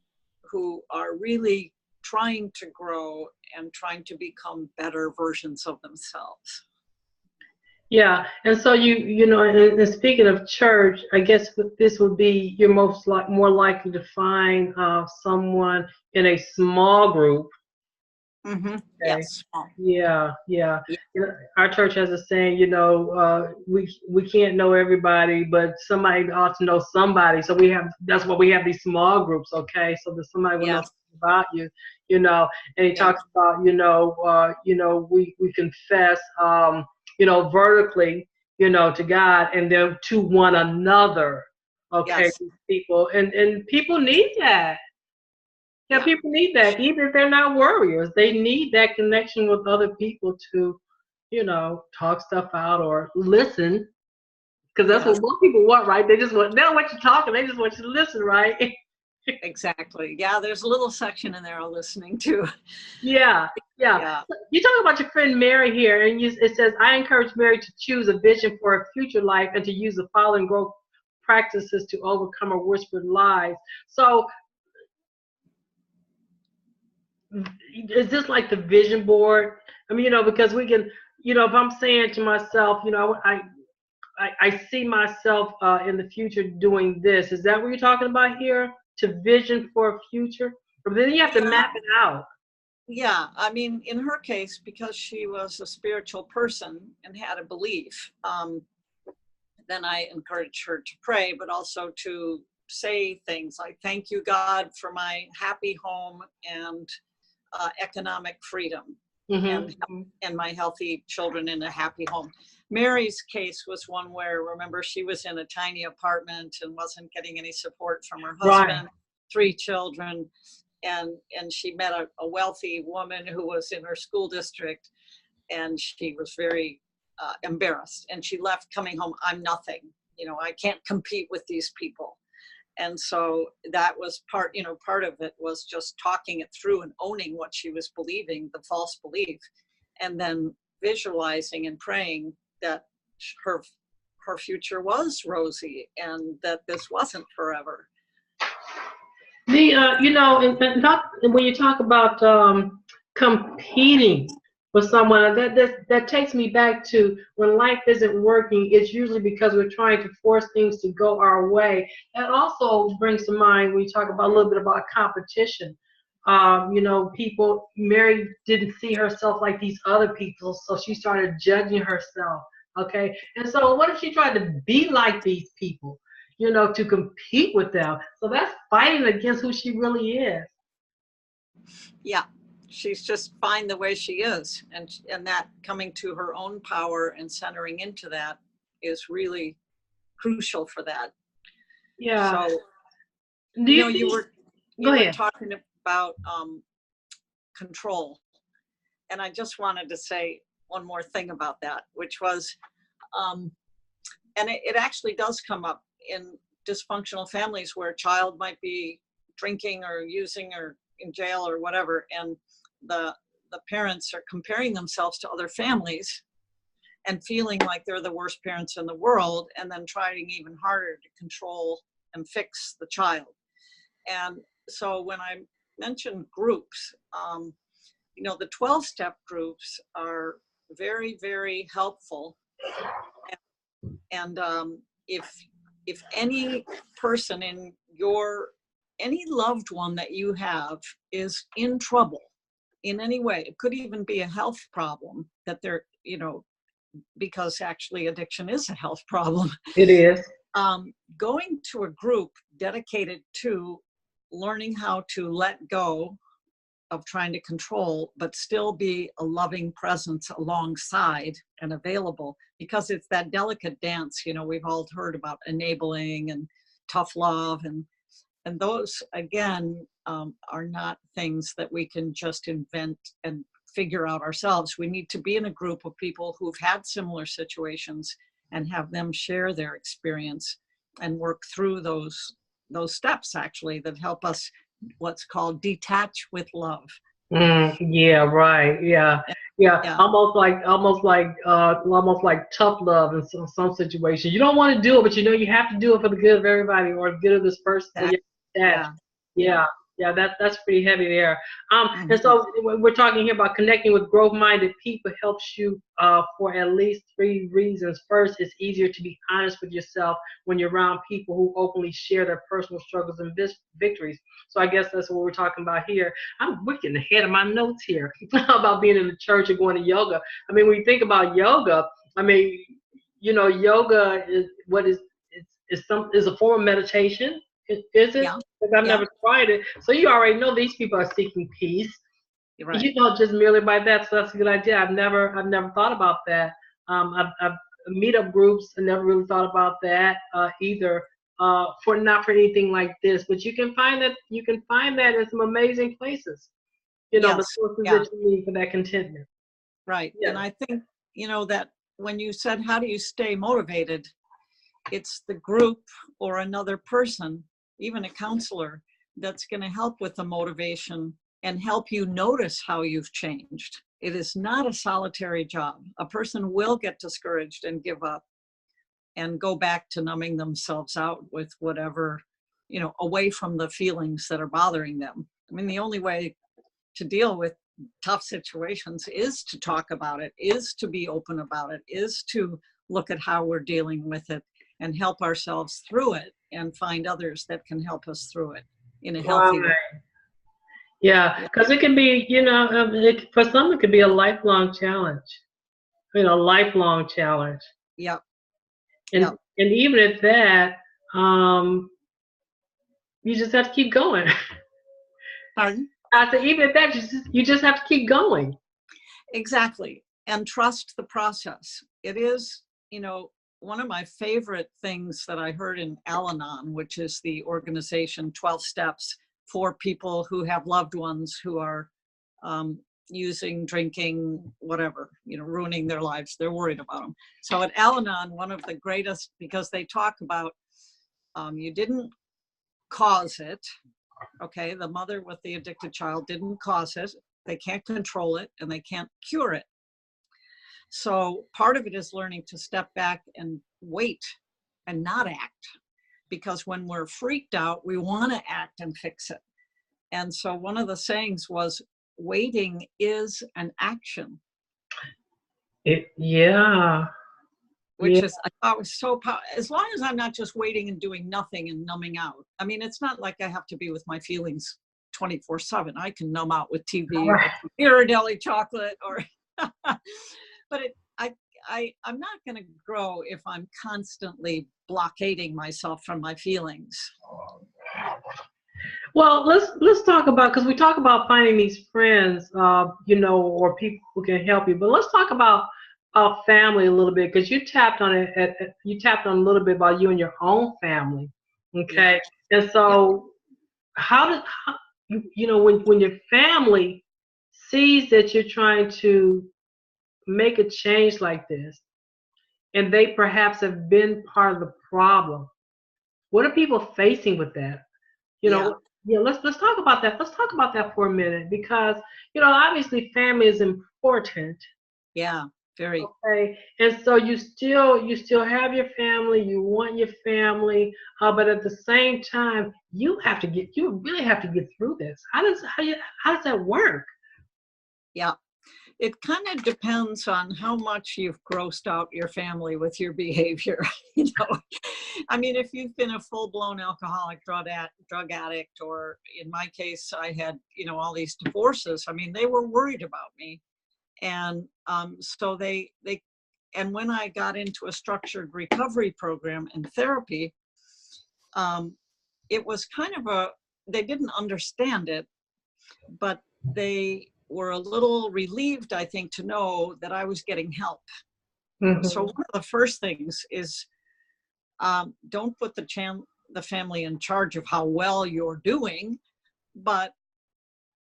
A: who are really trying to grow and trying to become better versions of themselves.
B: Yeah, and so and speaking of church, I guess this would be you're more likely to find someone in a small group.
A: Mm-hmm.
B: Okay.
A: Yes.
B: Yeah. Our church has a saying, we can't know everybody, but somebody ought to know somebody. So that's why we have these small groups, okay? So that somebody will know about you, And he talks about, we confess, vertically, to God, and then to one another, okay, people, and people need that. Yeah, people need that. Even if they're not warriors, they need that connection with other people to, talk stuff out or listen. Because that's what most people want, right? They don't want you talking. They just want you to listen, right?
A: Exactly. Yeah, there's a little section in there I'm listening to.
B: Yeah. You talk about your friend Mary here, and it says, I encourage Mary to choose a vision for a future life and to use the following growth practices to overcome her whispered lies. So, is this like the vision board? I mean, because we can, if I'm saying to myself, I see myself in the future doing this. Is that what you're talking about here? To vision for a future? But then you have to map it out.
A: Yeah, I mean, in her case, because she was a spiritual person and had a belief, then I encourage her to pray, but also to say things like, thank you, God, for my happy home and economic freedom. and my healthy children in a happy home. Mary's case was one where, remember, she was in a tiny apartment and wasn't getting any support from her husband, 3 children, and she met a wealthy woman who was in her school district, and she was very embarrassed, and she left coming home, I'm nothing, I can't compete with these people. And so that was part of it was just talking it through and owning what she was believing, the false belief, and then visualizing and praying that her future was rosy and that this wasn't forever.
B: And not when you talk about competing with someone, that takes me back to when life isn't working, it's usually because we're trying to force things to go our way. That also brings to mind when you talk about a little bit about competition. Mary didn't see herself like these other people, so she started judging herself. Okay, and so what if she tried to be like these people? To compete with them. So that's fighting against who she really is.
A: Yeah, she's just fine the way she is. And that coming to her own power and centering into that is really crucial for that.
B: Yeah.
A: So, you were talking about control. And I just wanted to say one more thing about that, which was, and it actually does come up in dysfunctional families where a child might be drinking or using or in jail or whatever, and the parents are comparing themselves to other families and feeling like they're the worst parents in the world, and then trying even harder to control and fix the child. And so when I mentioned groups, the 12-step groups are very, very helpful. And if any person in any loved one that you have is in trouble in any way, it could even be a health problem that they're, because actually addiction is a health problem.
B: It is.
A: Going to a group dedicated to learning how to let go of trying to control, but still be a loving presence alongside and available, because it's that delicate dance, we've all heard about enabling and tough love, and those again are not things that we can just invent and figure out ourselves. We need to be in a group of people who've had similar situations and have them share their experience and work through those steps actually that help us what's called detach with love.
B: Yeah, right. Yeah. Almost like tough love in some situations. You don't want to do it, but you have to do it for the good of everybody or the good of this person. That's pretty heavy there. And so we're talking here about connecting with growth-minded people helps you for at least 3 reasons. First, it's easier to be honest with yourself when you're around people who openly share their personal struggles and victories. So I guess that's what we're talking about here. We're getting ahead of my notes here about being in the church and going to yoga. I mean, when you think about yoga, yoga is a form of meditation. Is it?
A: Yeah.
B: Because I've never tried it. So you already know these people are seeking peace.
A: Right.
B: Just merely by that. So that's a good idea. I've never thought about that. I've meetup groups. I never really thought about that either. Not for anything like this, but you can find that in some amazing places. The sources that you need for that contentment.
A: Right. Yeah. And I think that when you said how do you stay motivated, it's the group or another person, even a counselor, that's going to help with the motivation and help you notice how you've changed. It is not a solitary job. A person will get discouraged and give up and go back to numbing themselves out with whatever, away from the feelings that are bothering them. I mean, the only way to deal with tough situations is to talk about it, is to be open about it, is to look at how we're dealing with it and help ourselves through it and find others that can help us through it in a healthy way.
B: Yeah, because it can be, for some it could be a lifelong challenge. Lifelong challenge.
A: Yep.
B: And even at that, you just have to keep going.
A: Pardon?
B: I said, even at that, you just have to keep going.
A: Exactly. And trust the process. It is, one of my favorite things that I heard in Al-Anon, which is the organization 12 Steps for people who have loved ones who are using, drinking, whatever, ruining their lives. They're worried about them. So at Al-Anon, one of the greatest, because they talk about you didn't cause it. Okay, the mother with the addicted child didn't cause it. They can't control it and they can't cure it. So part of it is learning to step back and wait and not act, because when we're freaked out, we want to act and fix it. And so one of the sayings was, waiting is an action.
B: Yeah.
A: Which is, I thought was so powerful. As long as I'm not just waiting and doing nothing and numbing out. I mean, it's not like I have to be with my feelings 24/7. I can numb out with TV or Ghirardelli chocolate or, but I'm not going to grow if I'm constantly blockading myself from my feelings.
B: Well, let's talk about, because we talk about finding these friends, or people who can help you. But let's talk about family a little bit, because you tapped on it. You tapped on a little bit about you and your own family. Okay, yeah. And so how when your family sees that you're trying to make a change like this, and they perhaps have been part of the problem, what are people facing with that? Let's talk about that. Let's talk about that for a minute, because obviously family is important.
A: Yeah, very.
B: Okay, and so you still have your family. You want your family, but at the same time, you really have to get through this. How does that work?
A: Yeah. It kind of depends on how much you've grossed out your family with your behavior. I mean, if you've been a full-blown alcoholic, drug addict, or in my case, I had, all these divorces. I mean, they were worried about me. And so and when I got into a structured recovery program and therapy, it was kind of they didn't understand it, but they were a little relieved, I think, to know that I was getting help. Mm-hmm. So one of the first things is don't put the family in charge of how well you're doing, but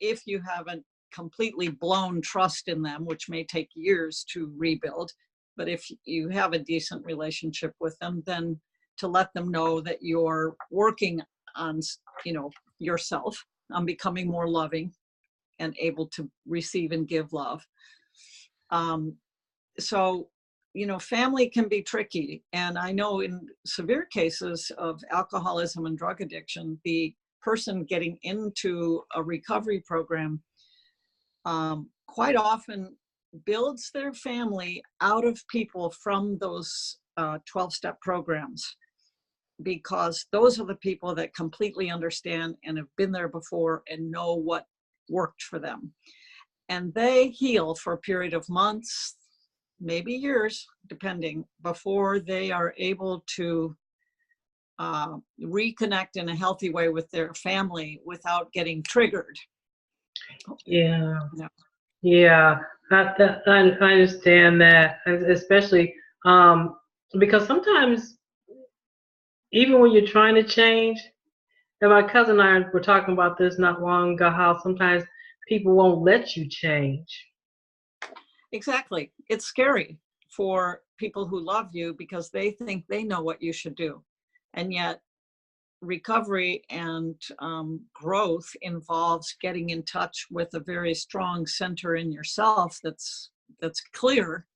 A: if you haven't completely blown trust in them, which may take years to rebuild, but if you have a decent relationship with them, then to let them know that you're working on, yourself, on becoming more loving and able to receive and give love. So, family can be tricky. And I know in severe cases of alcoholism and drug addiction, the person getting into a recovery program quite often builds their family out of people from those 12-step programs, because those are the people that completely understand and have been there before and know what worked for them. And they heal for a period of months, maybe years, depending, before they are able to reconnect in a healthy way with their family without getting triggered.
B: Yeah. I understand that, especially because sometimes, even when you're trying to change, and my cousin and I were talking about this not long ago, how sometimes people won't let you change.
A: Exactly. It's scary for people who love you because they think they know what you should do. And yet recovery and growth involves getting in touch with a very strong center in yourself that's clear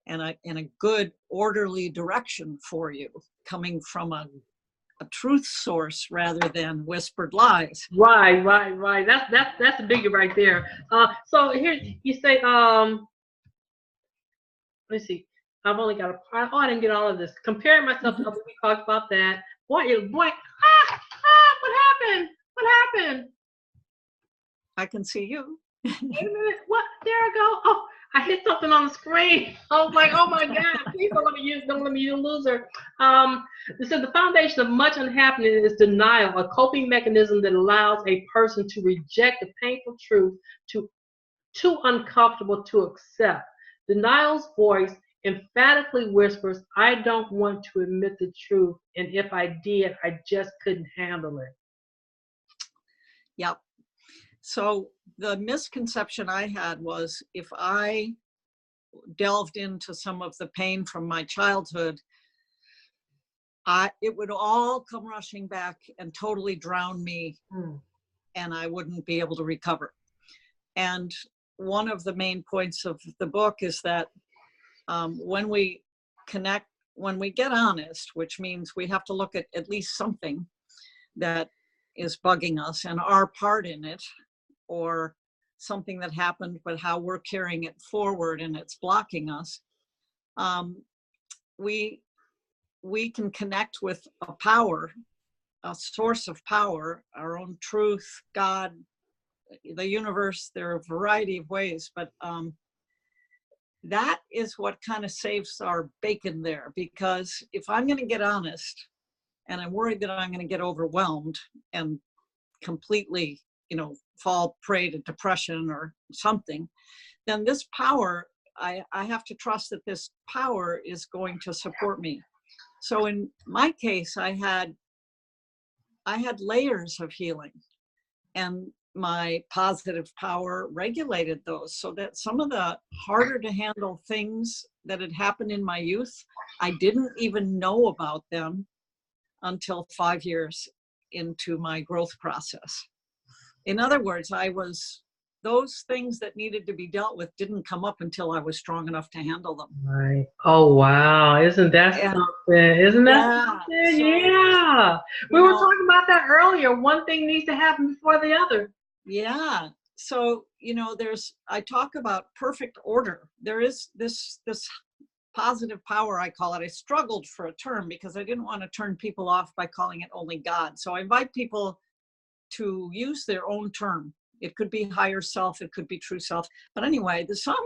A: and a good orderly direction for you, coming from a truth source rather than whispered lies.
B: Right. That's a biggie right there. So here you say, let's see. I've only got I didn't get all of this. Comparing myself to others, we talked about that. What happened? What happened?
A: I can see you.
B: Wait a minute. What? There I go. Oh, I hit something on the screen. I was like, oh my God, please don't let me use a loser. It said the foundation of much unhappiness is denial, a coping mechanism that allows a person to reject the painful truth too uncomfortable to accept. Denial's voice emphatically whispers, I don't want to admit the truth, and if I did, I just couldn't handle it.
A: Yep. So the misconception I had was if I delved into some of the pain from my childhood, it would all come rushing back and totally drown me, and I wouldn't be able to recover. And one of the main points of the book is that when we connect, when we get honest, which means we have to look at least something that is bugging us and our part in it, or something that happened, but how we're carrying it forward and it's blocking us, we can connect with a power, a source of power, our own truth, God, the universe. There are a variety of ways, but that is what kind of saves our bacon there. Because if I'm going to get honest and I'm worried that I'm going to get overwhelmed and completely, fall prey to depression or something, then this power, I have to trust that this power is going to support me. So in my case, I had layers of healing, and my positive power regulated those, so that some of the harder to handle things that had happened in my youth, I didn't even know about them until 5 years into my growth process. In other words, those things that needed to be dealt with didn't come up until I was strong enough to handle them.
B: Right. Oh, wow. Isn't that something? Isn't that something?
A: So,
B: yeah. We were talking about that earlier. One thing needs to happen before the other.
A: Yeah. So, I talk about perfect order. There is this positive power, I call it. I struggled for a term because I didn't want to turn people off by calling it only God. So I invite people to use their own term. It could be higher self, it could be true self. But anyway, there's some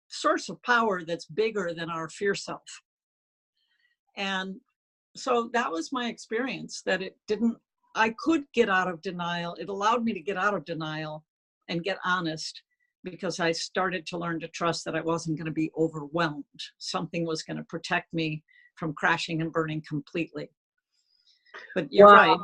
A: source of power that's bigger than our fear self. And so that was my experience, that I could get out of denial. It allowed me to get out of denial and get honest, because I started to learn to trust that I wasn't going to be overwhelmed. Something was going to protect me from crashing and burning completely. But you're right.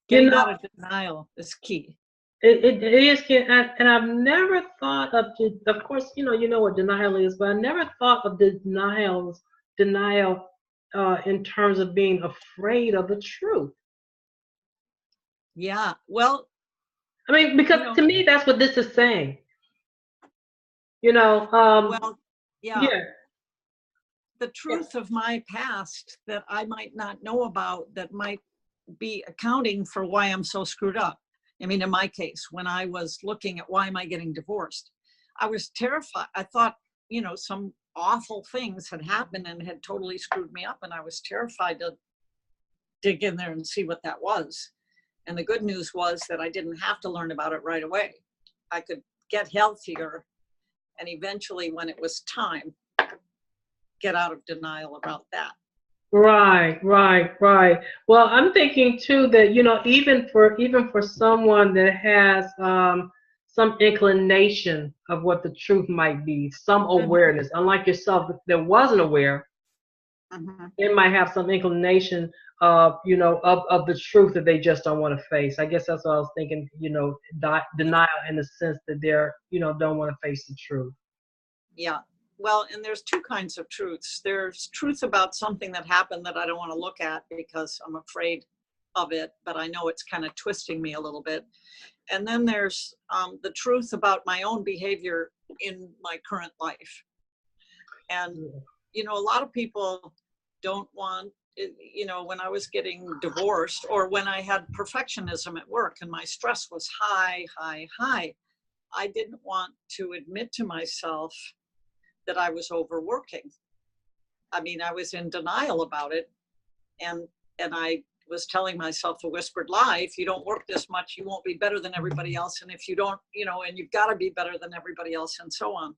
A: Getting out of denial is key.
B: It is, and I've never thought of course, you know what denial is, but I never thought of denial in terms of being afraid of the truth.
A: Yeah, well,
B: I mean, because to me, that's what this is saying.
A: Well, yeah.
B: Yeah.
A: The truth of my past that I might not know about, that might be accounting for why I'm so screwed up. I mean, in my case, when I was looking at why am I getting divorced, I was terrified. I thought, some awful things had happened and had totally screwed me up. And I was terrified to dig in there and see what that was. And the good news was that I didn't have to learn about it right away. I could get healthier, and eventually, when it was time, get out of denial about that.
B: Right. Well, I'm thinking too that even for someone that has some inclination of what the truth might be, some awareness, unlike yourself that wasn't aware, they might have some inclination of of the truth that they just don't want to face. I guess that's what I was thinking. Denial in the sense that they're don't want to face the truth.
A: Yeah. Well, and there's two kinds of truths. There's truth about something that happened that I don't want to look at because I'm afraid of it, but I know it's kind of twisting me a little bit. And then there's the truth about my own behavior in my current life. And, a lot of people don't want, when I was getting divorced, or when I had perfectionism at work and my stress was high, I didn't want to admit to myself that I was overworking. I mean, I was in denial about it. And I was telling myself the whispered lie: if you don't work this much, you won't be better than everybody else. And if you don't, and you've got to be better than everybody else, and so on.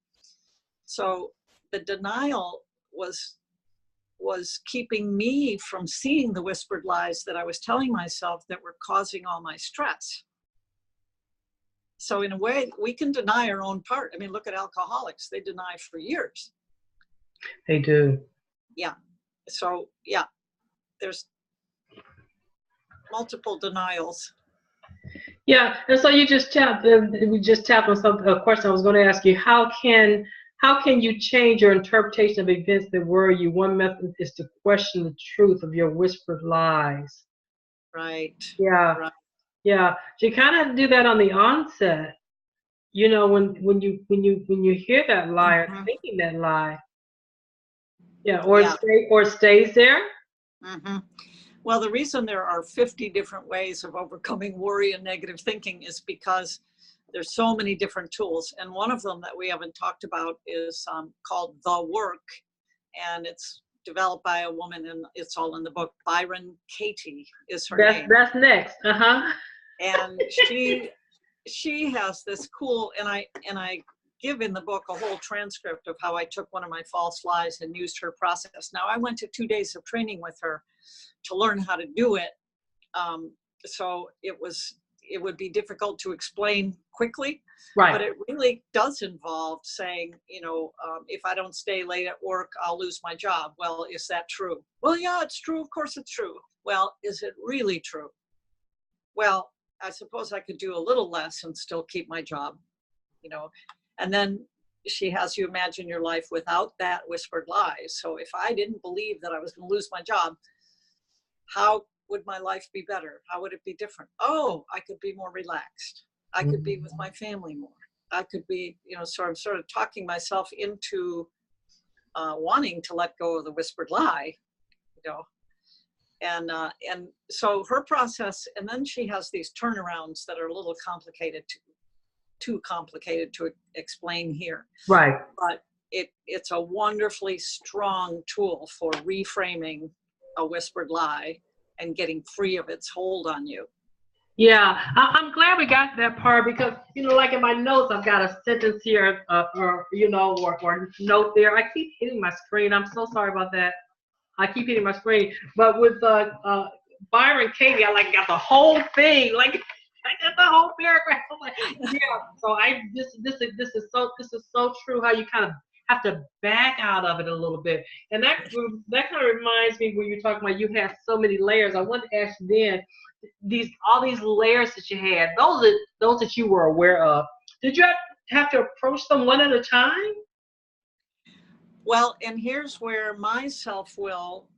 A: So the denial was keeping me from seeing the whispered lies that I was telling myself that were causing all my stress. So in a way, we can deny our own part. I mean, look at alcoholics. They deny for years.
B: They do.
A: Yeah. So, yeah, there's multiple denials.
B: Yeah, and so you just tapped. We just tapped on something. A question I was going to ask you: how can you change your interpretation of events that worry you? One method is to question the truth of your whispered lies.
A: Right.
B: Yeah,
A: Right.
B: yeah. So you kind of have to do that on the onset. You know, when you hear that lie or
A: Mhm.
B: thinking that lie. Yeah,
A: Yeah.
B: or it stays there.
A: Hmm. Well, the reason there are 50 different ways of overcoming worry and negative thinking is because there's so many different tools. And one of them that we haven't talked about is called The Work. And it's developed by a woman, and it's all in the book. Byron Katie is her name.
B: That's next.
A: And she has this cool, and I give in the book a whole transcript of how I took one of my false lies and used her process. Now, I went to 2 days of training with her to learn how to do it. So it would be difficult to explain quickly,
B: Right.
A: but it really does involve saying, if I don't stay late at work, I'll lose my job. Well, is that true? Well, yeah, it's true. Of course it's true. Well, is it really true? Well, I suppose I could do a little less and still keep my job, and then she has you imagine your life without that whispered lie. So if I didn't believe that I was going to lose my job, how would my life be better? How would it be different? Oh, I could be more relaxed. I could be with my family more. I could be, so I'm sort of talking myself into wanting to let go of the whispered lie, and so her process, and then she has these turnarounds that are a little complicated, too complicated to explain here.
B: Right.
A: But it's a wonderfully strong tool for reframing a whispered lie and getting free of its hold on you.
B: Yeah, I'm glad we got that part because, like in my notes, I've got a sentence here, or note there. I keep hitting my screen. I'm so sorry about that. I keep hitting my screen. But with Byron Katie, I got the whole thing. Like I got the whole paragraph. I'm like, yeah. So this is so true. How you kind of have to back out of it a little bit, and that kind of reminds me when you're talking about you have so many layers. I wanted to ask you then all these layers that you had, those that you were aware of. Did you have to approach them one at a time?
A: Well, and here's where my self-will,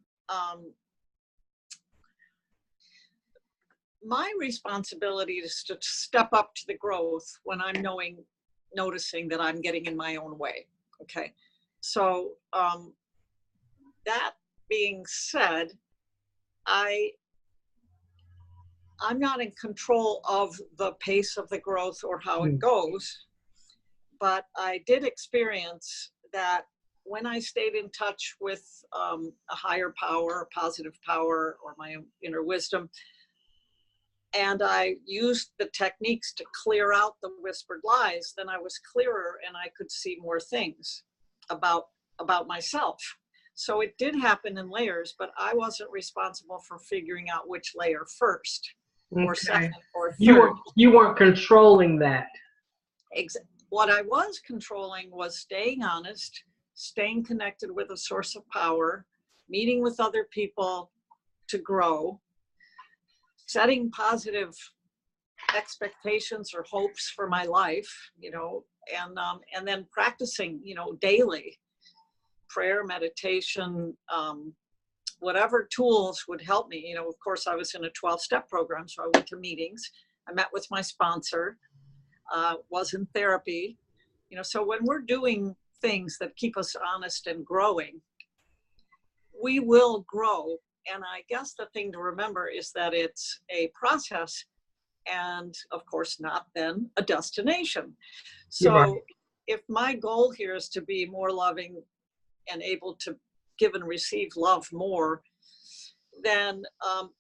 A: my responsibility is to step up to the growth when I'm noticing that I'm getting in my own way. Okay. So that being said, I'm not in control of the pace of the growth or how it goes, but I did experience that when I stayed in touch with a higher power, a positive power, or my inner wisdom, and I used the techniques to clear out the whispered lies, then I was clearer and I could see more things about myself. So it did happen in layers, but I wasn't responsible for figuring out which layer first. Or second or third.
B: You weren't controlling that.
A: What I was controlling was staying honest, staying connected with a source of power, meeting with other people to grow, setting positive expectations or hopes for my life, and then practicing, daily prayer, meditation, whatever tools would help me. Of course, I was in a 12-step program, so I went to meetings. I met with my sponsor, was in therapy. So when we're doing things that keep us honest and growing, we will grow. And I guess the thing to remember is that it's a process and, of course, not then a destination. So if my goal here is to be more loving and able to give and receive love more, then,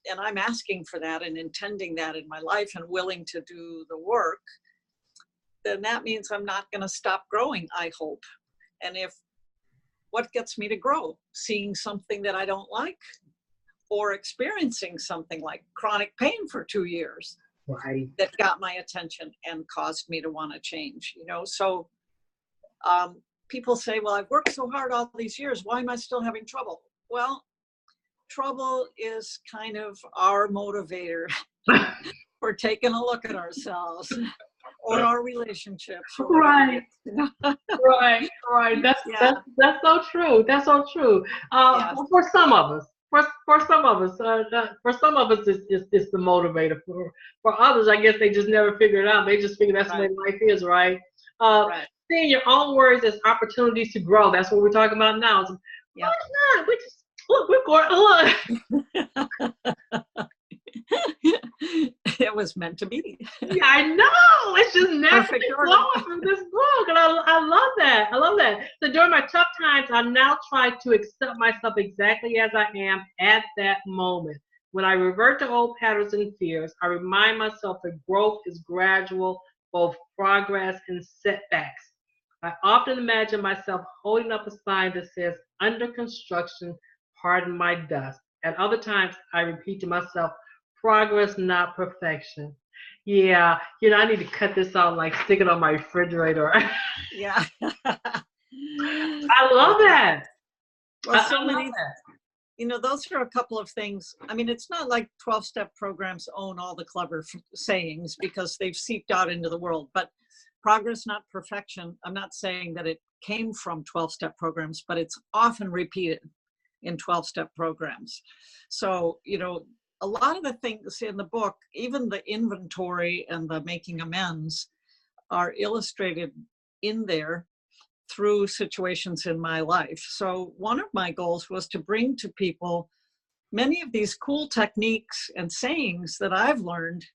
A: and I'm asking for that and intending that in my life and willing to do the work, then that means I'm not going to stop growing, I hope. And what gets me to grow? Seeing something that I don't like, or experiencing something like chronic pain for 2 years.
B: Right.
A: that got my attention and caused me to want to change, you know? So people say, well, I've worked so hard all these years. Why am I still having trouble? Well, trouble is kind of our motivator for taking a look at ourselves or our relationships or whatever.
B: Right. Right, right. That's so true. That's so true.
A: Yes.
B: For some of us, for some of us, for some of us, it's the motivator. For others, I guess they just never figure it out. They just figure that's the way life is, right?
A: Right.
B: Seeing your own words as opportunities to grow. That's what we're talking about now. It's,
A: Yeah.
B: oh, not. We just look. We're going. Look.
A: It was meant to be.
B: Yeah, I know. It's just naturally
A: Perfect order.
B: flowing from this book. And I love that. I love that. So during my tough times, I now try to accept myself exactly as I am at that moment. When I revert to old patterns and fears, I remind myself that growth is gradual, both progress and setbacks. I often imagine myself holding up a sign that says, under construction, pardon my dust. At other times, I repeat to myself, progress, not perfection. Yeah, I need to cut this out, like stick it on my refrigerator.
A: Yeah.
B: I love that.
A: Well, so
B: I love
A: many,
B: that.
A: those are a couple of things. I mean, it's not like 12-step programs own all the clever sayings because they've seeped out into the world, but progress, not perfection. I'm not saying that it came from 12-step programs, but it's often repeated in 12-step programs. So, a lot of the things in the book, even the inventory and the making amends, are illustrated in there through situations in my life. So one of my goals was to bring to people many of these cool techniques and sayings that I've learned,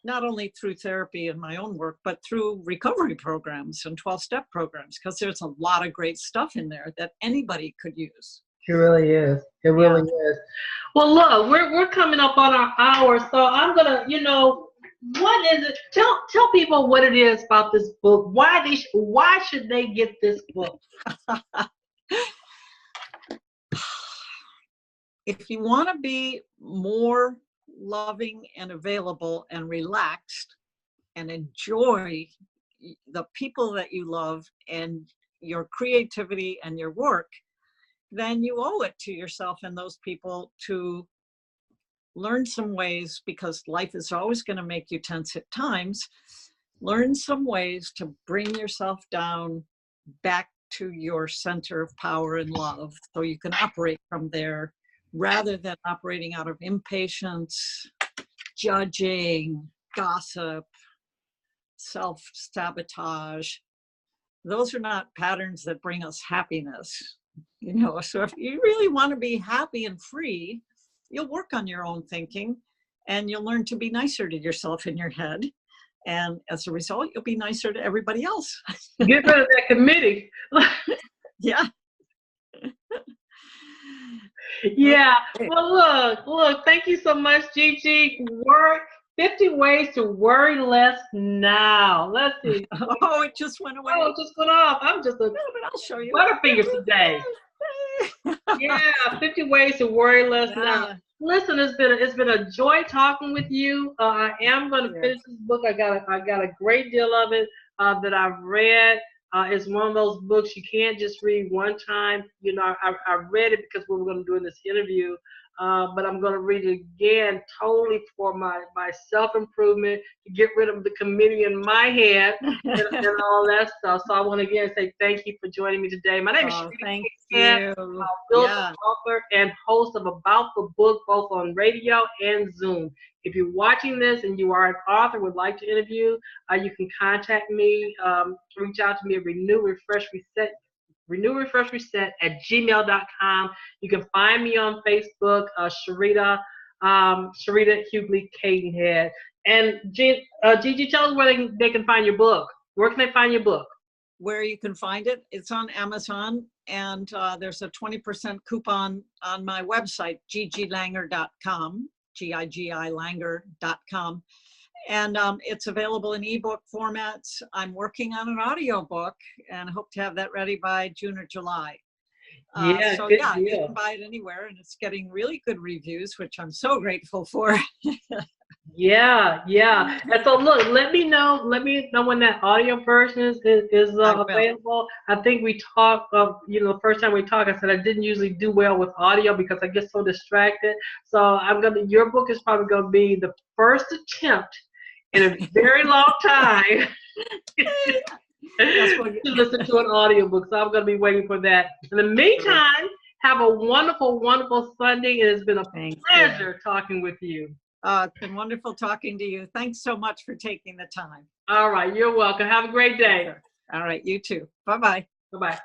A: not only through therapy and my own work, but through recovery programs and 12-step programs, because there's a lot of great stuff in there that anybody could use.
B: It really is. It really is. Well, look, we're coming up on our hour, so I'm gonna, what is it? Tell people what it is about this book. Why should they get this book?
A: If you want to be more loving and available and relaxed and enjoy the people that you love and your creativity and your work, then you owe it to yourself and those people to learn some ways, because life is always going to make you tense at times. Learn some ways to bring yourself down back to your center of power and love so you can operate from there rather than operating out of impatience, judging, gossip, self-sabotage. Those are not patterns that bring us happiness. So if you really want to be happy and free, you'll work on your own thinking and you'll learn to be nicer to yourself in your head. And as a result, you'll be nicer to everybody else.
B: Get rid of that committee.
A: Yeah.
B: Yeah. Well, look, thank you so much, GiGi. 50 ways to worry less now. Let's see.
A: Oh, it just went away.
B: Oh, it just went off. I'm just
A: but I'll show you.
B: Butterfingers today. Yeah, 50 ways to worry less now. Listen, it's been a joy talking with you. I am going to finish this book. I got a great deal of it that I've read. It's one of those books you can't just read one time. I read it because we were going to do this interview, but I'm going to read it again totally for my self-improvement, to get rid of the committee in my head and all that stuff. So I want to again say thank you for joining me today. My name is
A: Thank you.
B: Author and host of About the Book, both on radio and Zoom. If you're watching this and you are an author, would like to interview, you can contact me, reach out to me at Renew Refresh Reset at gmail.com. You can find me on Facebook, Sharita Hughley Cadenhead. And GiGi, tell us where they can find your book. Where can they find your book?
A: Where you can find it, it's on Amazon, and there's a 20% coupon on my website, gigilanger.com, G-I-G-I Langer.com. And it's available in ebook formats. I'm working on an audiobook and hope to have that ready by June or July. You can buy it anywhere, and it's getting really good reviews, which I'm so grateful for.
B: Yeah, yeah. And so look, let me know when that audio version is
A: I will.
B: available. I think we talked of, the first time we talked, I said I didn't usually do well with audio because I get so distracted. So your book is probably gonna be the first attempt in a very long time
A: Yes,
B: to
A: well,
B: listen to an audiobook. So I'm gonna be waiting for that. In the meantime, have a wonderful, wonderful Sunday. It has been a
A: thank you.
B: pleasure talking with you.
A: It's been wonderful talking to you. Thanks so much for taking the time.
B: All right, you're welcome. Have a great day.
A: All right, you too. Bye-bye.
B: Bye-bye.